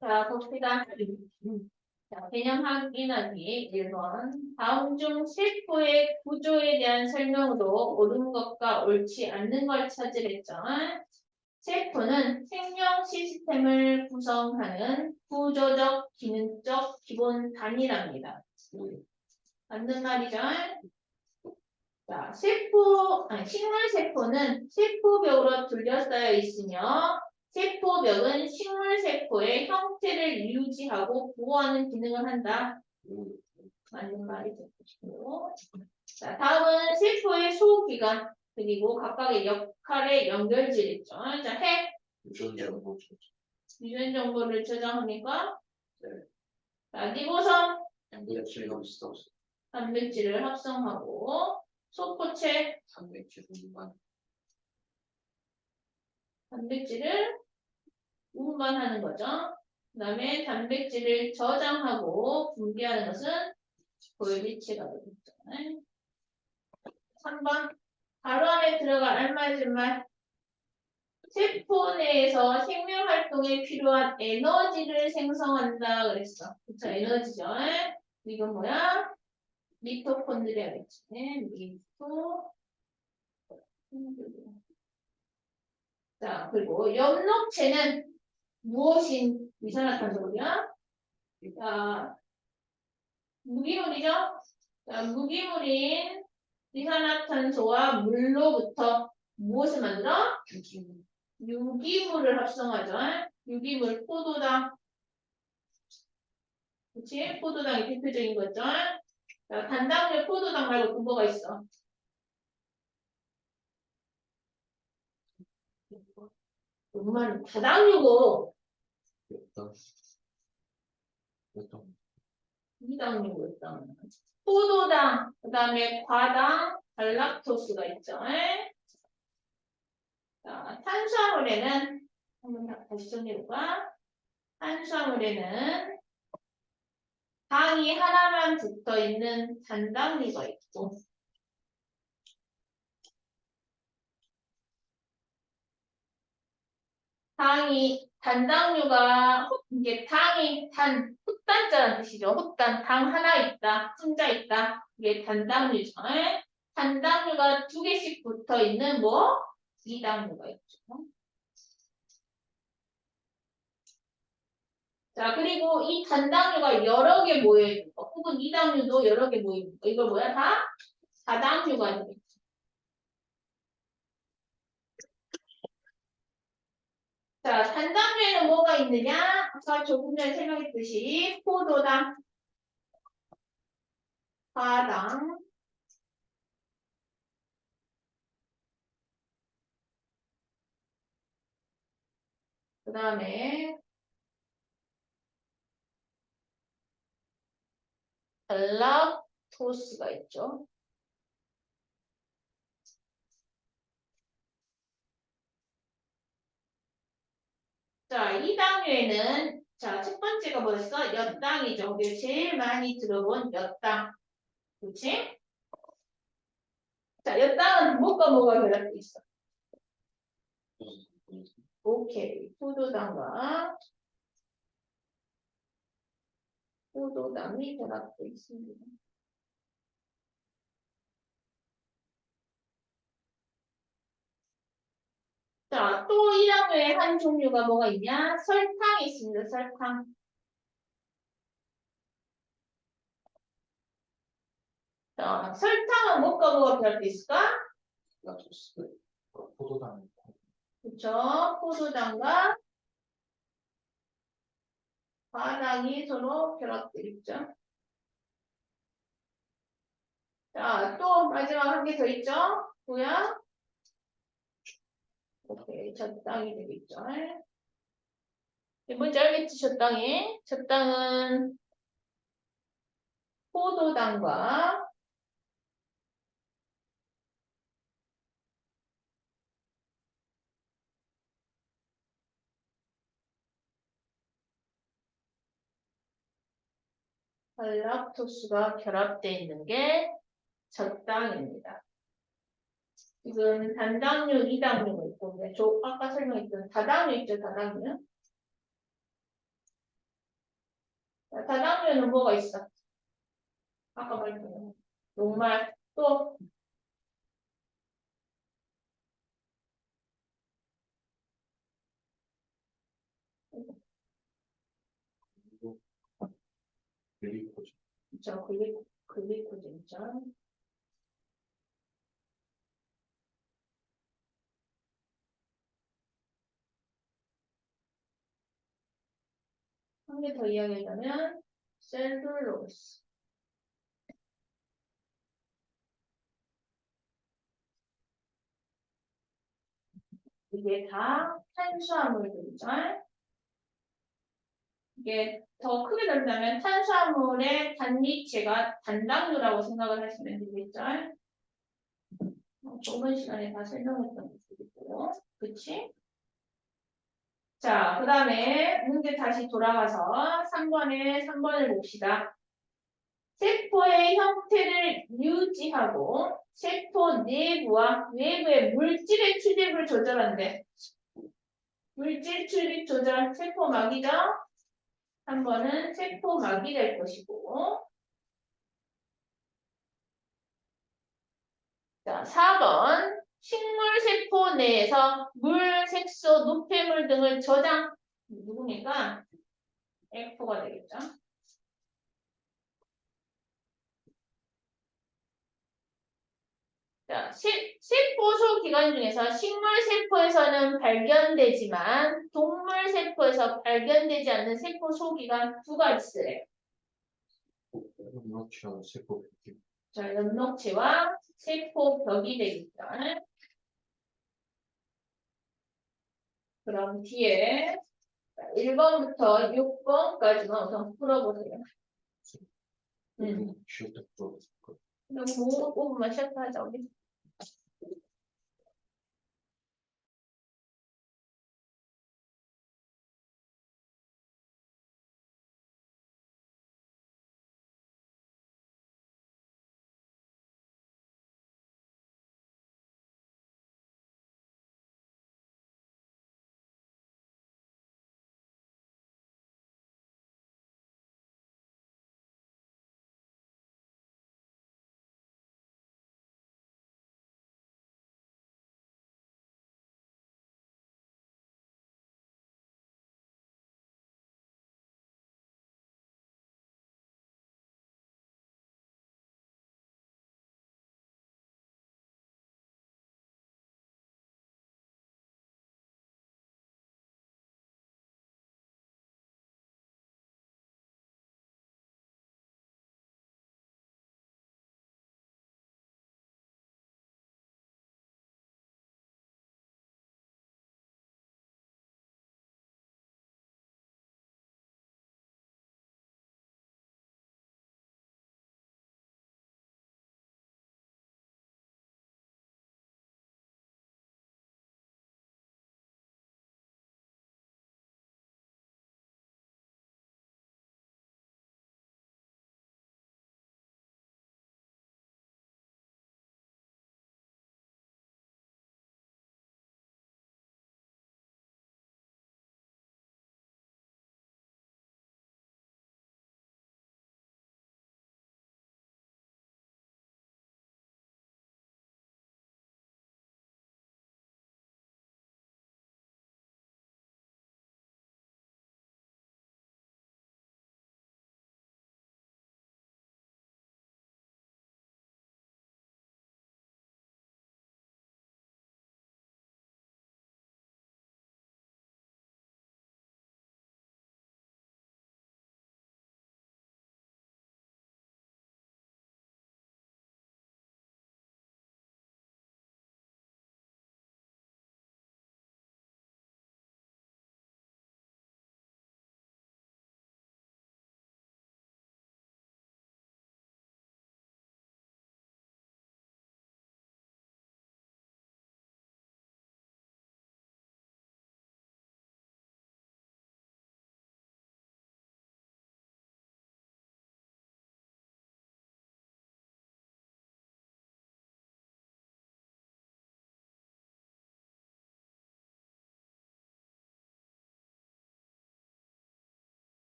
A: 자, 봅시다. 자, 개념 확인하기 1번. 다음 중 세포의 구조에 대한 설명으로 옳은 것과 옳지 않는 걸 찾으랬죠. 세포는 생명 시스템을 구성하는 구조적, 기능적 기본 단위랍니다. 맞는 말이죠. 자, 식물 세포는 세포벽으로 둘러싸여 있으며 세포벽은 식물 세포의 형태를 유지하고 보호하는 기능을 한다. 맞는 말이 되고. 자, 다음은 세포의 소기관 그리고 각각의 역할의 연결질 있죠. 자, 핵
B: 유전자가 뭐죠?
A: 유전 정보를 저장하니까
B: 네.
A: 자, 리보섬
B: 단백질과 비슷하고
A: 단백질을 합성하고 소포체
B: 단백질 분만
A: 단백질을 운반하는 거죠. 그다음에 단백질을 저장하고 분비하는 것은 골기체가 되겠죠. 3번 가로 안에 들어갈 알맞은말 세포 내에서 생명 활동에 필요한 에너지를 생성한다 그랬어. 그쵸? 에너지죠. 이건 뭐야? 미토콘드리아겠지. 미토. 자, 그리고 엽록체는 무엇인 이산화탄소냐? 자, 무기물이죠? 자, 무기물인 이산화탄소와 물로부터 무엇을 만들어? 유기물을 합성하죠. 유기물, 포도당. 그치? 포도당이 대표적인 거죠. 자, 단당류 포도당 말고 또 뭐가 있어? 정말 다당류고
B: 어떤 어떤
A: 이당류고 있다. 포도당, 그 다음에 과당, 갈락토스가 있죠. 자, 탄수화물에는 한번 다시 정리해볼까? 탄수화물에는 당이 하나만 붙어 있는 단당류가 있고, 단당류가 이게 당이 훗단자라는 뜻이죠. 훗단 당 하나 있다, 혼자 있다. 이게 단당류죠. 단당류가 두 개씩 붙어 있는 뭐 이당류가 있죠. 자, 그리고 이 단당류가 여러 개 모여 있는 거, 혹은 이당류도 여러 개 모여 있는 거. 이걸 뭐야? 다 다당류가 되겠죠. 자, 단당류에는 뭐가 있느냐? 아까 조금 전에 설명했듯이 포도당, 과당, 그 다음에 갈락토스가 있죠. 자, 이 당류에는 자, 첫 번째가 뭐였어? 엿당이죠. 우리가 제일 많이 들어본 엿당. 그치? 자, 엿당은 뭐가 결합돼 있어? 오케이. 포도당이 결합돼 있습니다. 자, 또 이 당류의 한 종류가 뭐가 있냐? 설탕이 있습니다. 설탕. 자, 설탕은 뭐가 결합돼 있을까?
B: 라토스 포도당
A: 그쵸? 포도당과 과당이 서로 결합돼 있죠. 자, 또 마지막 한 개 더 있죠? 뭐야? 오케이, 젖당이 되겠죠. 뭔지 알겠지, 젖당이? 젖당은 포도당과 갈락토스가 결합되어 있는 게 젖당입니다. 지금 단당류, 이당류가 있고, 아까 설명했던 다당류 있죠, 다당류? 다당류는 뭐가 있어? 아까 말했던 녹말, 또
B: 그리고 글리코즈
A: 저 글리코젠 있죠. 개 더 이야기하자면 셀룰로스. 이게 다 탄수화물들이죠. 이게 더 크게 들자면 탄수화물의 단위체가 단당류라고 생각을 하시면 되겠죠. 저번 시간에 다 설명했던 것이고요. 그치? 자, 그 다음에 문제 다시 돌아가서 3번을 봅시다. 세포의 형태를 유지하고 세포 내부와 외부의 물질의 출입을 조절한대. 물질 출입 조절 세포막이죠? 3번은 세포막이 될 것이고. 자, 4번. 식물세포 내에서 물, 색소, 노폐물 등을 저장. 누구니까? F가 되겠죠? 자, 세포소 기관 중에서 식물세포에서는 발견되지만 동물세포에서 발견되지 않는 세포소 기관 두 가지래.
B: 그렇죠. 세포 벽.
A: 자, 연록체와 세포벽이 되겠죠. 그럼 뒤에 1번부터 6번까지만 우선 풀어보세요.
B: 쉬었다 풀어봤을 거.
A: 그럼 5분만 쉬었다 하자, 우리.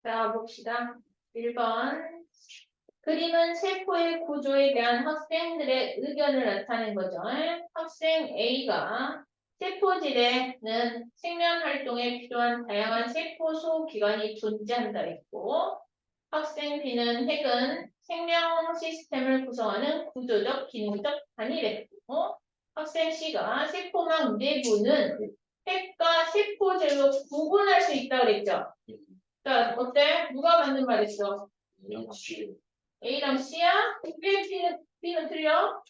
A: 자, 봅시다. 1번. 그림은 세포의 구조에 대한 학생들의 의견을 나타낸 거죠. 학생 A가 세포질에는 생명 활동에 필요한 다양한 세포 소기관이 존재한다 했고, 학생 B는 핵은 생명 시스템을 구성하는 구조적, 기능적 단위랬고, 학생 C가 세포막 내부는 핵과 세포질로 구분할 수 있다고 그랬죠. 자, 어때? 누가 맞는 말했어? A랑 C야? 왜 B는 틀려?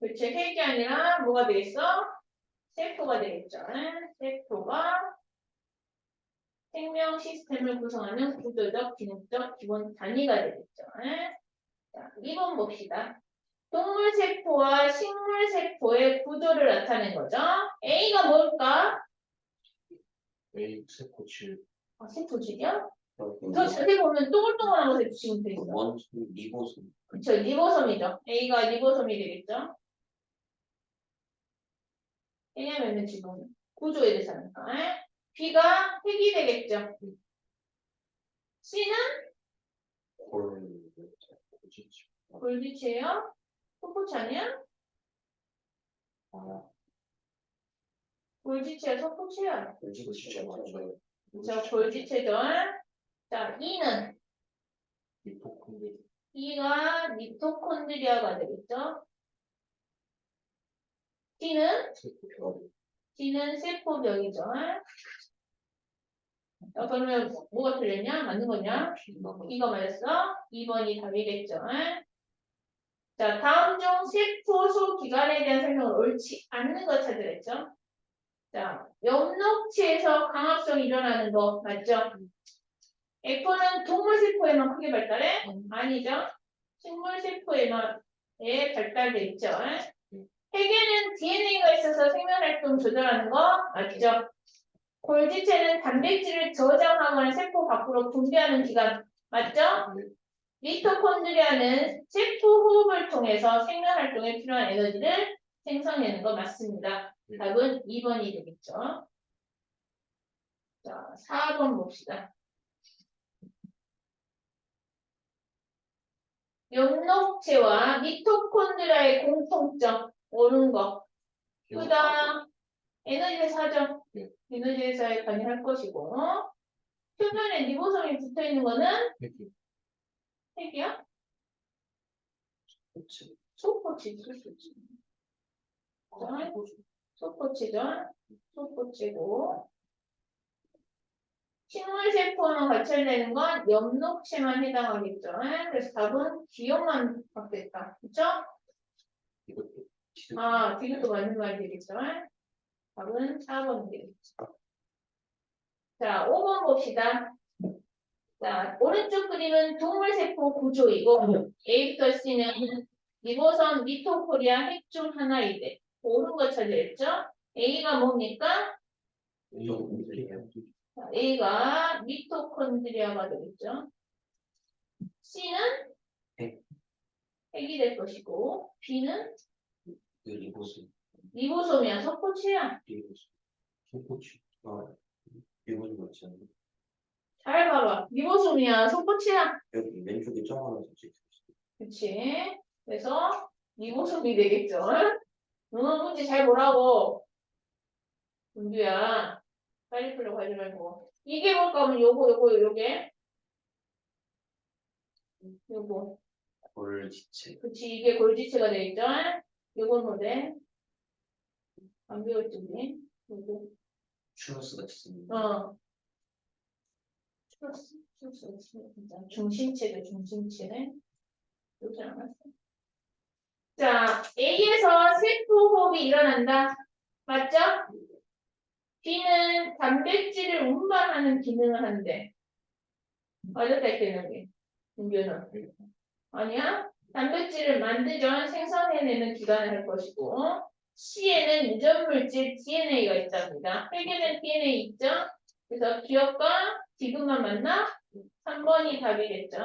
A: 그치, 핵이 아니라 뭐가 되겠어? 세포가 되겠죠. 세포가 생명 시스템을 구성하는 구조적, 기능적, 기본 단위가 되겠죠. 자, 2번 봅시다. 동물 세포와 식물 세포의 구조를 나타낸 거죠. A가 뭘까?
B: A 세포질.
A: 아, 세포질이야? 더 자세히 보면 동글동글한 것에 지금 돼 있어.
C: 원숭이 리보솜.
A: 그쵸, 리보솜이죠. A가 리보솜이 되겠죠. 왜냐면은 지금 구조에 대해서 하니까. B가 핵이 되겠죠. C는 골지체요? 소포체 아니야? 골지체야, 소포체야. 그쵸, 골지체죠. 자, E는
B: 미토콘드리아.
A: E가 미토콘드리아가 되겠죠. D는
B: 세포별.
A: D는 세포벽이죠. 그러면 뭐가 틀렸냐? 맞는 거냐? 이거 맞았어? 2번이 답이겠죠. 자, 다음 중 세포소 기관에 대한 설명을 옳지 않는 거 찾으랬죠. 자, 엽록체에서 강합성이 일어나는 거 맞죠? F는 동물 세포에만 크게 발달해? 아니죠. 식물 세포에만 발달돼 있죠. 핵에는 DNA가 있어서 생명활동 조절하는 거 맞죠? 골지체는 단백질을 저장하거나 세포 밖으로 분비하는 기관 맞죠? 미토콘드리아는 세포 호흡을 통해서 생명활동에 필요한 에너지를 생성하는 거 맞습니다. 답은 2번이 되겠죠. 자, 4번 봅시다. 엽록체와 미토콘드리아의 공통점 옳은 거. 그다음 에너지 회사죠. 에너지 회사에 관여할 것이고 표면에 리보솜이 붙어 있는 거는 핵이야? 소포치, 소포치. 소포치죠. 소포치고 식물 세포는 관찰되는 건 엽록체만 해당하겠죠. 그래서 답은 기억만 받겠다. 그쵸? 아, 이것도 맞는 말이 되겠죠. 답은 4번이 되겠죠. 자, 5번 봅시다. 자, 오른쪽 그림은 동물세포 구조이고 A부터 C는 리보솜 미토코리아 핵 중 하나이대. 옳은 거 찾아냈죠? A가 뭡니까? 자, A가 미토콘드리아가 되겠죠. C는 핵이 될 것이고 B는 리보솜이야. 소포체야.
B: 세포질.
C: 리보솜 맞지 않나?
A: 잘 봐봐. 리보솜이야. 소포체야.
C: 여기 왼쪽에 점 하나 적혀 있어.
A: 그치? 그래서 리보솜이 되겠죠. 너는 문제 잘 보라고. 은규야. 빨리 풀려고 하지 말고. 이게 뭘까 하면 요게. 요거.
C: 골지체.
A: 그치, 이게 골지체가 되겠죠? 요건 뭐래? 안 배웠지, 우리? 요거.
C: 추러스 같이 생긴.
A: 추러스, 진짜. 중심체죠, 중심체네. 이렇게 나왔어. 자, A에서 세포호흡이 일어난다. 맞죠? B는 단백질을 운반하는 기능을 한대. 맞았다 했겠는 게. 은규는. 아니야? 단백질을 만들전 생성해내는 기관을 할 것이고 C에는 유전물질 DNA가 있답니다. 핵에는 DNA 있죠? 그래서 기억과 지금만 만나 3번이 답이겠죠.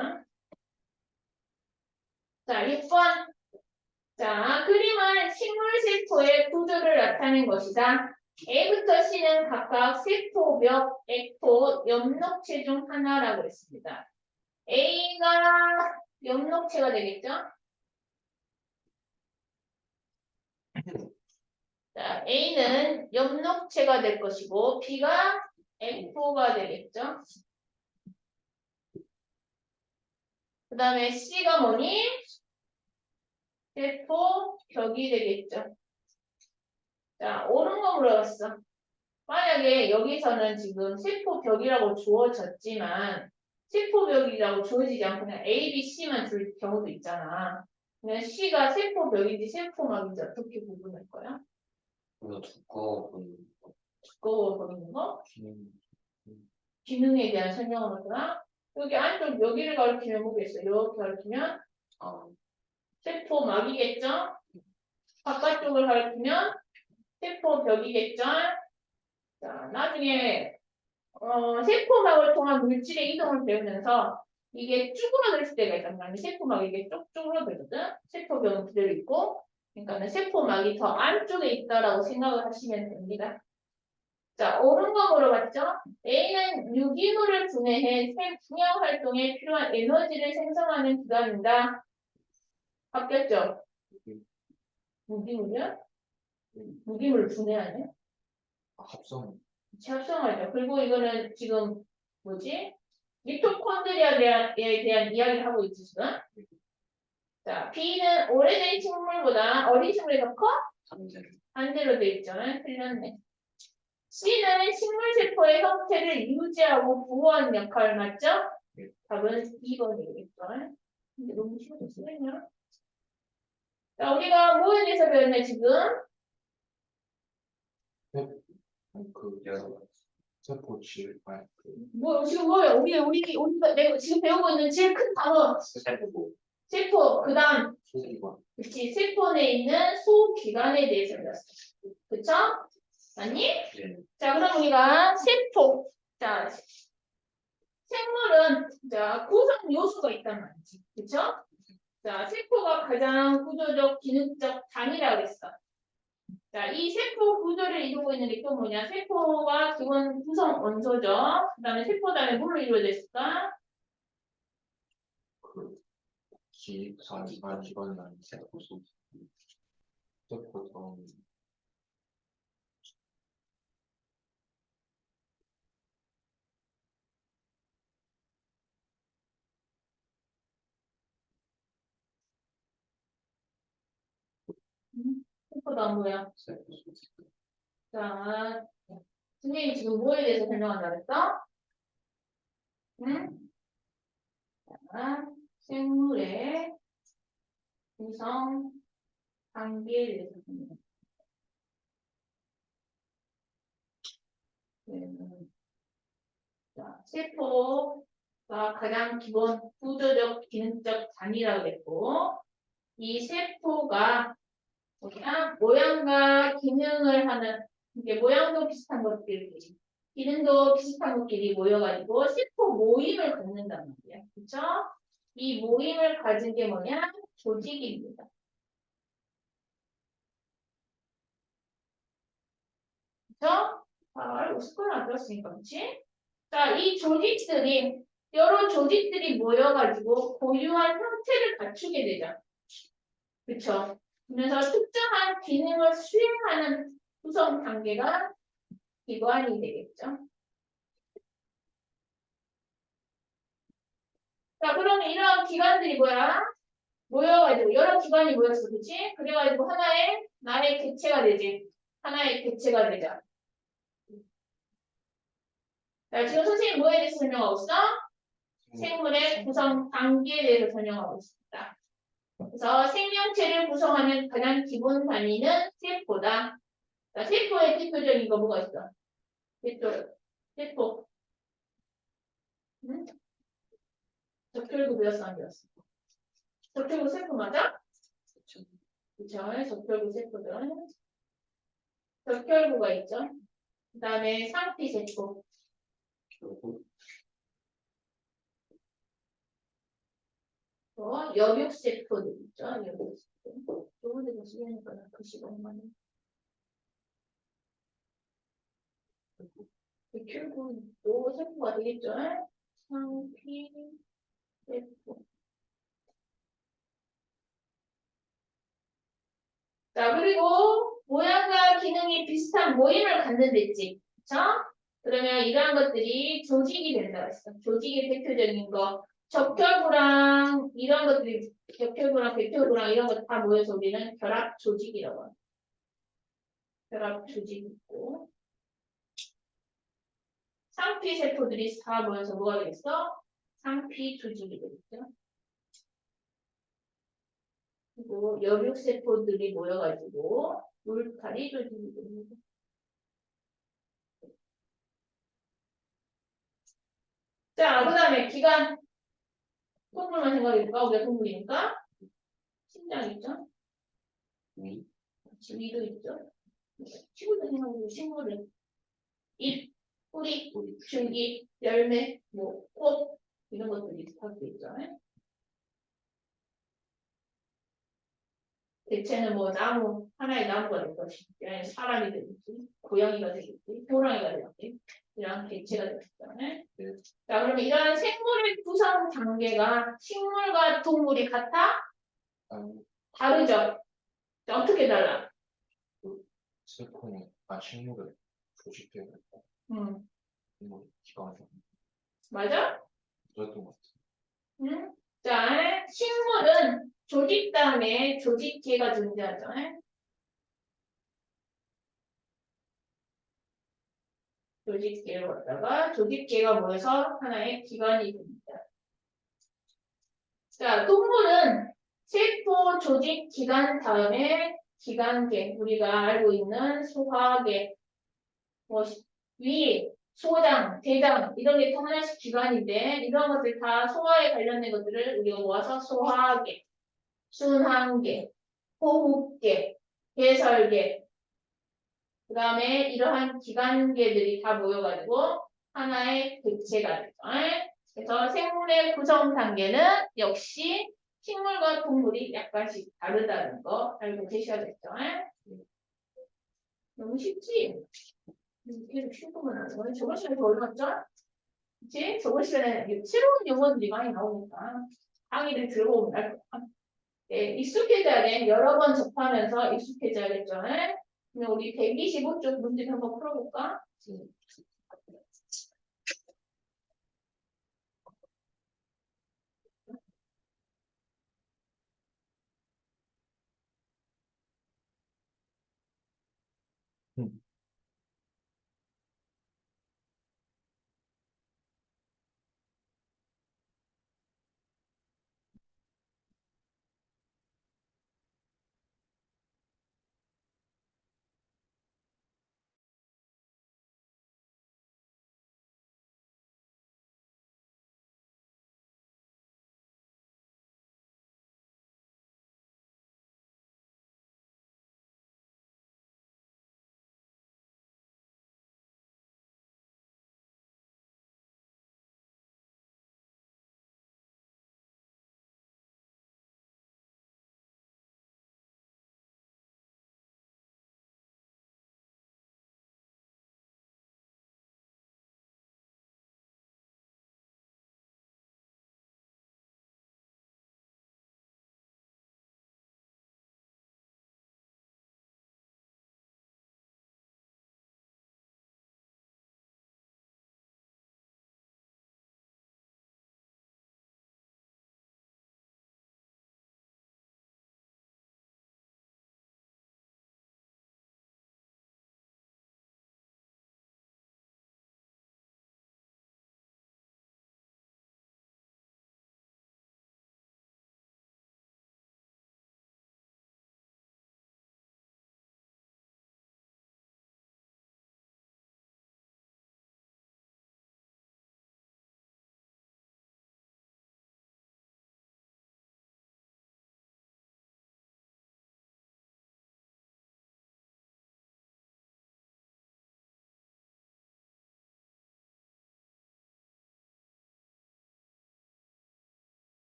A: 자, 6번. 자, 그림은 식물세포의 구조를 나타낸 것이다. A부터 C는 각각 세포, 몇, 액포, 엽록체 중 하나라고 했습니다. A가 엽록체가 되겠죠? 자, A는 엽록체가 될 것이고 B가 액포가 되겠죠? 그 다음에 C가 뭐니? 세포, 벽이 되겠죠? 자, 옳은 거 물어봤어. 만약에 여기서는 지금 세포벽이라고 주어졌지만 세포벽이라고 주어지지 않고 그냥 A, B, C만 줄 경우도 있잖아. 그냥 C가 세포벽인지 세포막인지 어떻게 구분할 거야?
C: 이거 두꺼워 보이는 거.
A: 두꺼워 보이는 거?
B: 기능.
A: 기능에 대한 설명을 하더라. 여기 안쪽 여기를 가리키면 뭐겠어? 이렇게 가리키면
C: 아,
A: 세포막이겠죠? 바깥쪽을 가리키면 세포벽이겠죠? 자, 나중에 세포막을 통한 물질의 이동을 배우면서 이게 쭈그러들 때가 있단 세포막이 이게 쭉 쭈그러들거든. 세포병은 그대로 있고, 그러니까 세포막이 더 안쪽에 있다라고 생각을 하시면 됩니다. 자, 옳은 거 물어봤죠? A는 유기물을 분해해 생명 활동에 필요한 에너지를 생성하는 기관이다. 바뀌었죠? 유기물이요? 유기물을 분해하네?
B: 합성.
A: 합성하죠. 그리고 이거는 지금 뭐지? 미토콘드리아에 대한 이야기를 하고 있지 지금. 자, B는 오래된 식물보다 어린 식물이 더 커?
C: 잠재로.
A: 반대로 돼 있죠. 틀렸네. C는 식물 세포의 형태를 유지하고 보호하는 역할을 맡죠? 답은 2번이겠죠. 근데 너무 쉬워졌어요. 자, 우리가 뭐에 대해서 배웠냐 지금?
B: 그
C: 여러 가지.
B: 세포질. 아니 그
A: 뭐 지금 뭐예요? 우리가 내가 지금 배우고 있는 제일 큰 단어
C: 세포고.
A: 세포. 그다음
B: 소기관.
A: 그치, 세포 내에 있는 소기관에 대해서 배웠어. 그쵸? 아니?
C: 네.
A: 자, 그럼 우리가 세포. 자, 생물은 자, 구성 요소가 있단 말이지. 그쵸? 자, 세포가 가장 구조적, 기능적 단위라고 했어. 자, 이 세포 구조를 이루고 있는 게 또 뭐냐? 세포가 기본 구성 원소죠. 그 다음에 세포 다음에 뭘로 이루어져 있을까?
B: 그 기관은 아니
C: 세포소.
B: 세포.
A: 세포가 뭐야?
C: 세포소.
A: 자, 선생님이 지금 뭐에 대해서 설명한다 그랬어? 응? 자, 생물의 구성 단계에 대해서 설명한다. 자, 세포가 가장 기본 구조적, 기능적 단위라고 했고, 이 세포가 뭐냐? 모양과 기능을 하는, 이게 모양도 비슷한 것들이, 기능도 비슷한 것들이 모여가지고 세포 모임을 갖는단 말이야. 그쵸? 이 모임을 가진 게 뭐냐? 조직입니다. 그쵸? 잘 우스꽝을 안 들었으니까, 그치? 자, 이 조직들이, 여러 조직들이 모여가지고 고유한 형태를 갖추게 되죠. 그쵸? 그래서 특정한 기능을 수행하는 구성 단계가 기관이 되겠죠. 자, 그러면 이러한 기관들이 뭐야? 모여가지고, 여러 기관이 모였어. 그치? 그래가지고 하나의, 나의 개체가 되지. 하나의 개체가 되죠. 자, 지금 선생님 뭐에 대해서 설명하고 있어? 생물의 구성 단계에 대해서 설명하고 있습니다. 그래서 생명체를 구성하는 가장 기본 단위는 세포다. 자, 세포의 대표적인 거 뭐가 있어? 세포. 응? 적혈구 배웠어, 안 배웠어? 적혈구 세포 맞아? 그쵸? 적혈구 세포들은 적혈구가 있죠. 그 다음에 상피세포.
C: 결국
A: 또 여육세포들 있죠. 여육세포. 좋은 데서 쓰려니까 글씨가 엉망이네. 결국도 세포가 되겠죠? 상피 세포. 자, 그리고 모양과 기능이 비슷한 모임을 갖는 데지. 그쵸? 그러면 이러한 것들이 조직이 된다고 했어. 조직의 대표적인 거. 적혈구랑 이런 것들이 적혈구랑 백혈구랑 이런 것 다 모여서 우리는 결합 조직이라고 합니다. 결합 조직이 있고. 상피 세포들이 다 모여서 뭐가 되겠어? 상피 조직이 되겠죠. 그리고 여육 세포들이 모여가지고 울타리 조직이 됩니다. 자, 그 다음에 기관. 동물만 생각해볼까? 우리가 동물이니까. 심장 있죠?
C: 위,
A: 위도 있죠? 식물도 생각해보고 식물은 잎, 뿌리,
C: 우리
A: 줄기, 열매, 뭐, 꽃 이런 것들이 다 있잖아요. 대체는 뭐 나무, 하나의 나무가 될 것이지, 아니면 사람이 되겠지, 고양이가 되겠지, 호랑이가 되겠지, 이런 개체가 되겠잖아요.
B: 네.
A: 자, 그러면 이러한 생물의 구성 단계가 식물과 동물이 같아?
B: 아니,
A: 다르죠? 자, 어떻게 달라?
B: 세포는 식물을 조직해야 될까?
A: 음,
B: 뭐 기관에서
A: 맞아?
B: 그랬던 것 같아요.
A: 자, 식물은 조직 다음에 조직계가 존재하죠. 조직계를 갖다가 조직계가 모여서 하나의 기관이 됩니다. 자, 동물은 세포, 조직, 기관 다음에 기관계, 우리가 알고 있는 소화계, 뭐 위, 소장, 대장 이런 게 다 하나씩 기관인데 이런 것들 다 소화에 관련된 것들을 우리가 모아서 소화계, 순환계, 호흡계, 배설계, 그 다음에 이러한 기관계들이 다 모여가지고 하나의 객체가 되죠. 그래서 생물의 구성 단계는 역시 식물과 동물이 약간씩 다르다는 거 알고 계셔야겠죠. 너무 쉽지? 계속 쉬운 것만 하는 거예요. 저번 시간에 더 어려웠죠? 그치? 저번 시간에 새로운 용어들이 많이 나오니까 강의를 들어보면 알 거야. 네, 익숙해져야 돼. 여러 번 접하면서 익숙해져야겠죠. 그럼 우리 125쪽 문제 한번 풀어볼까?
B: 음.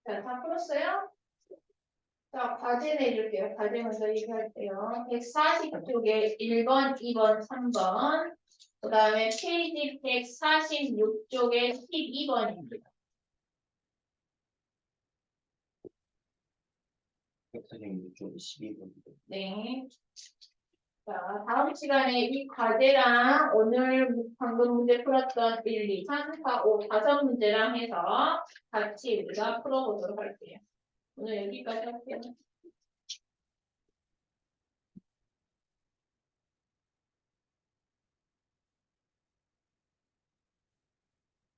A: 자, 다 풀었어요? 자, 과제 내줄게요. 과제 먼저 얘기할게요. 140쪽에 1번, 2번, 3번. 그 다음에 페이지 146쪽에 12번입니다.
C: 선생님 좀 12분.
A: 네. 자, 다음 시간에 이 과제랑 오늘 방금 문제 풀었던 1, 2, 3, 4, 5, 5문제랑 해서 같이 우리가 풀어보도록 할게요. 오늘 여기까지 할게요.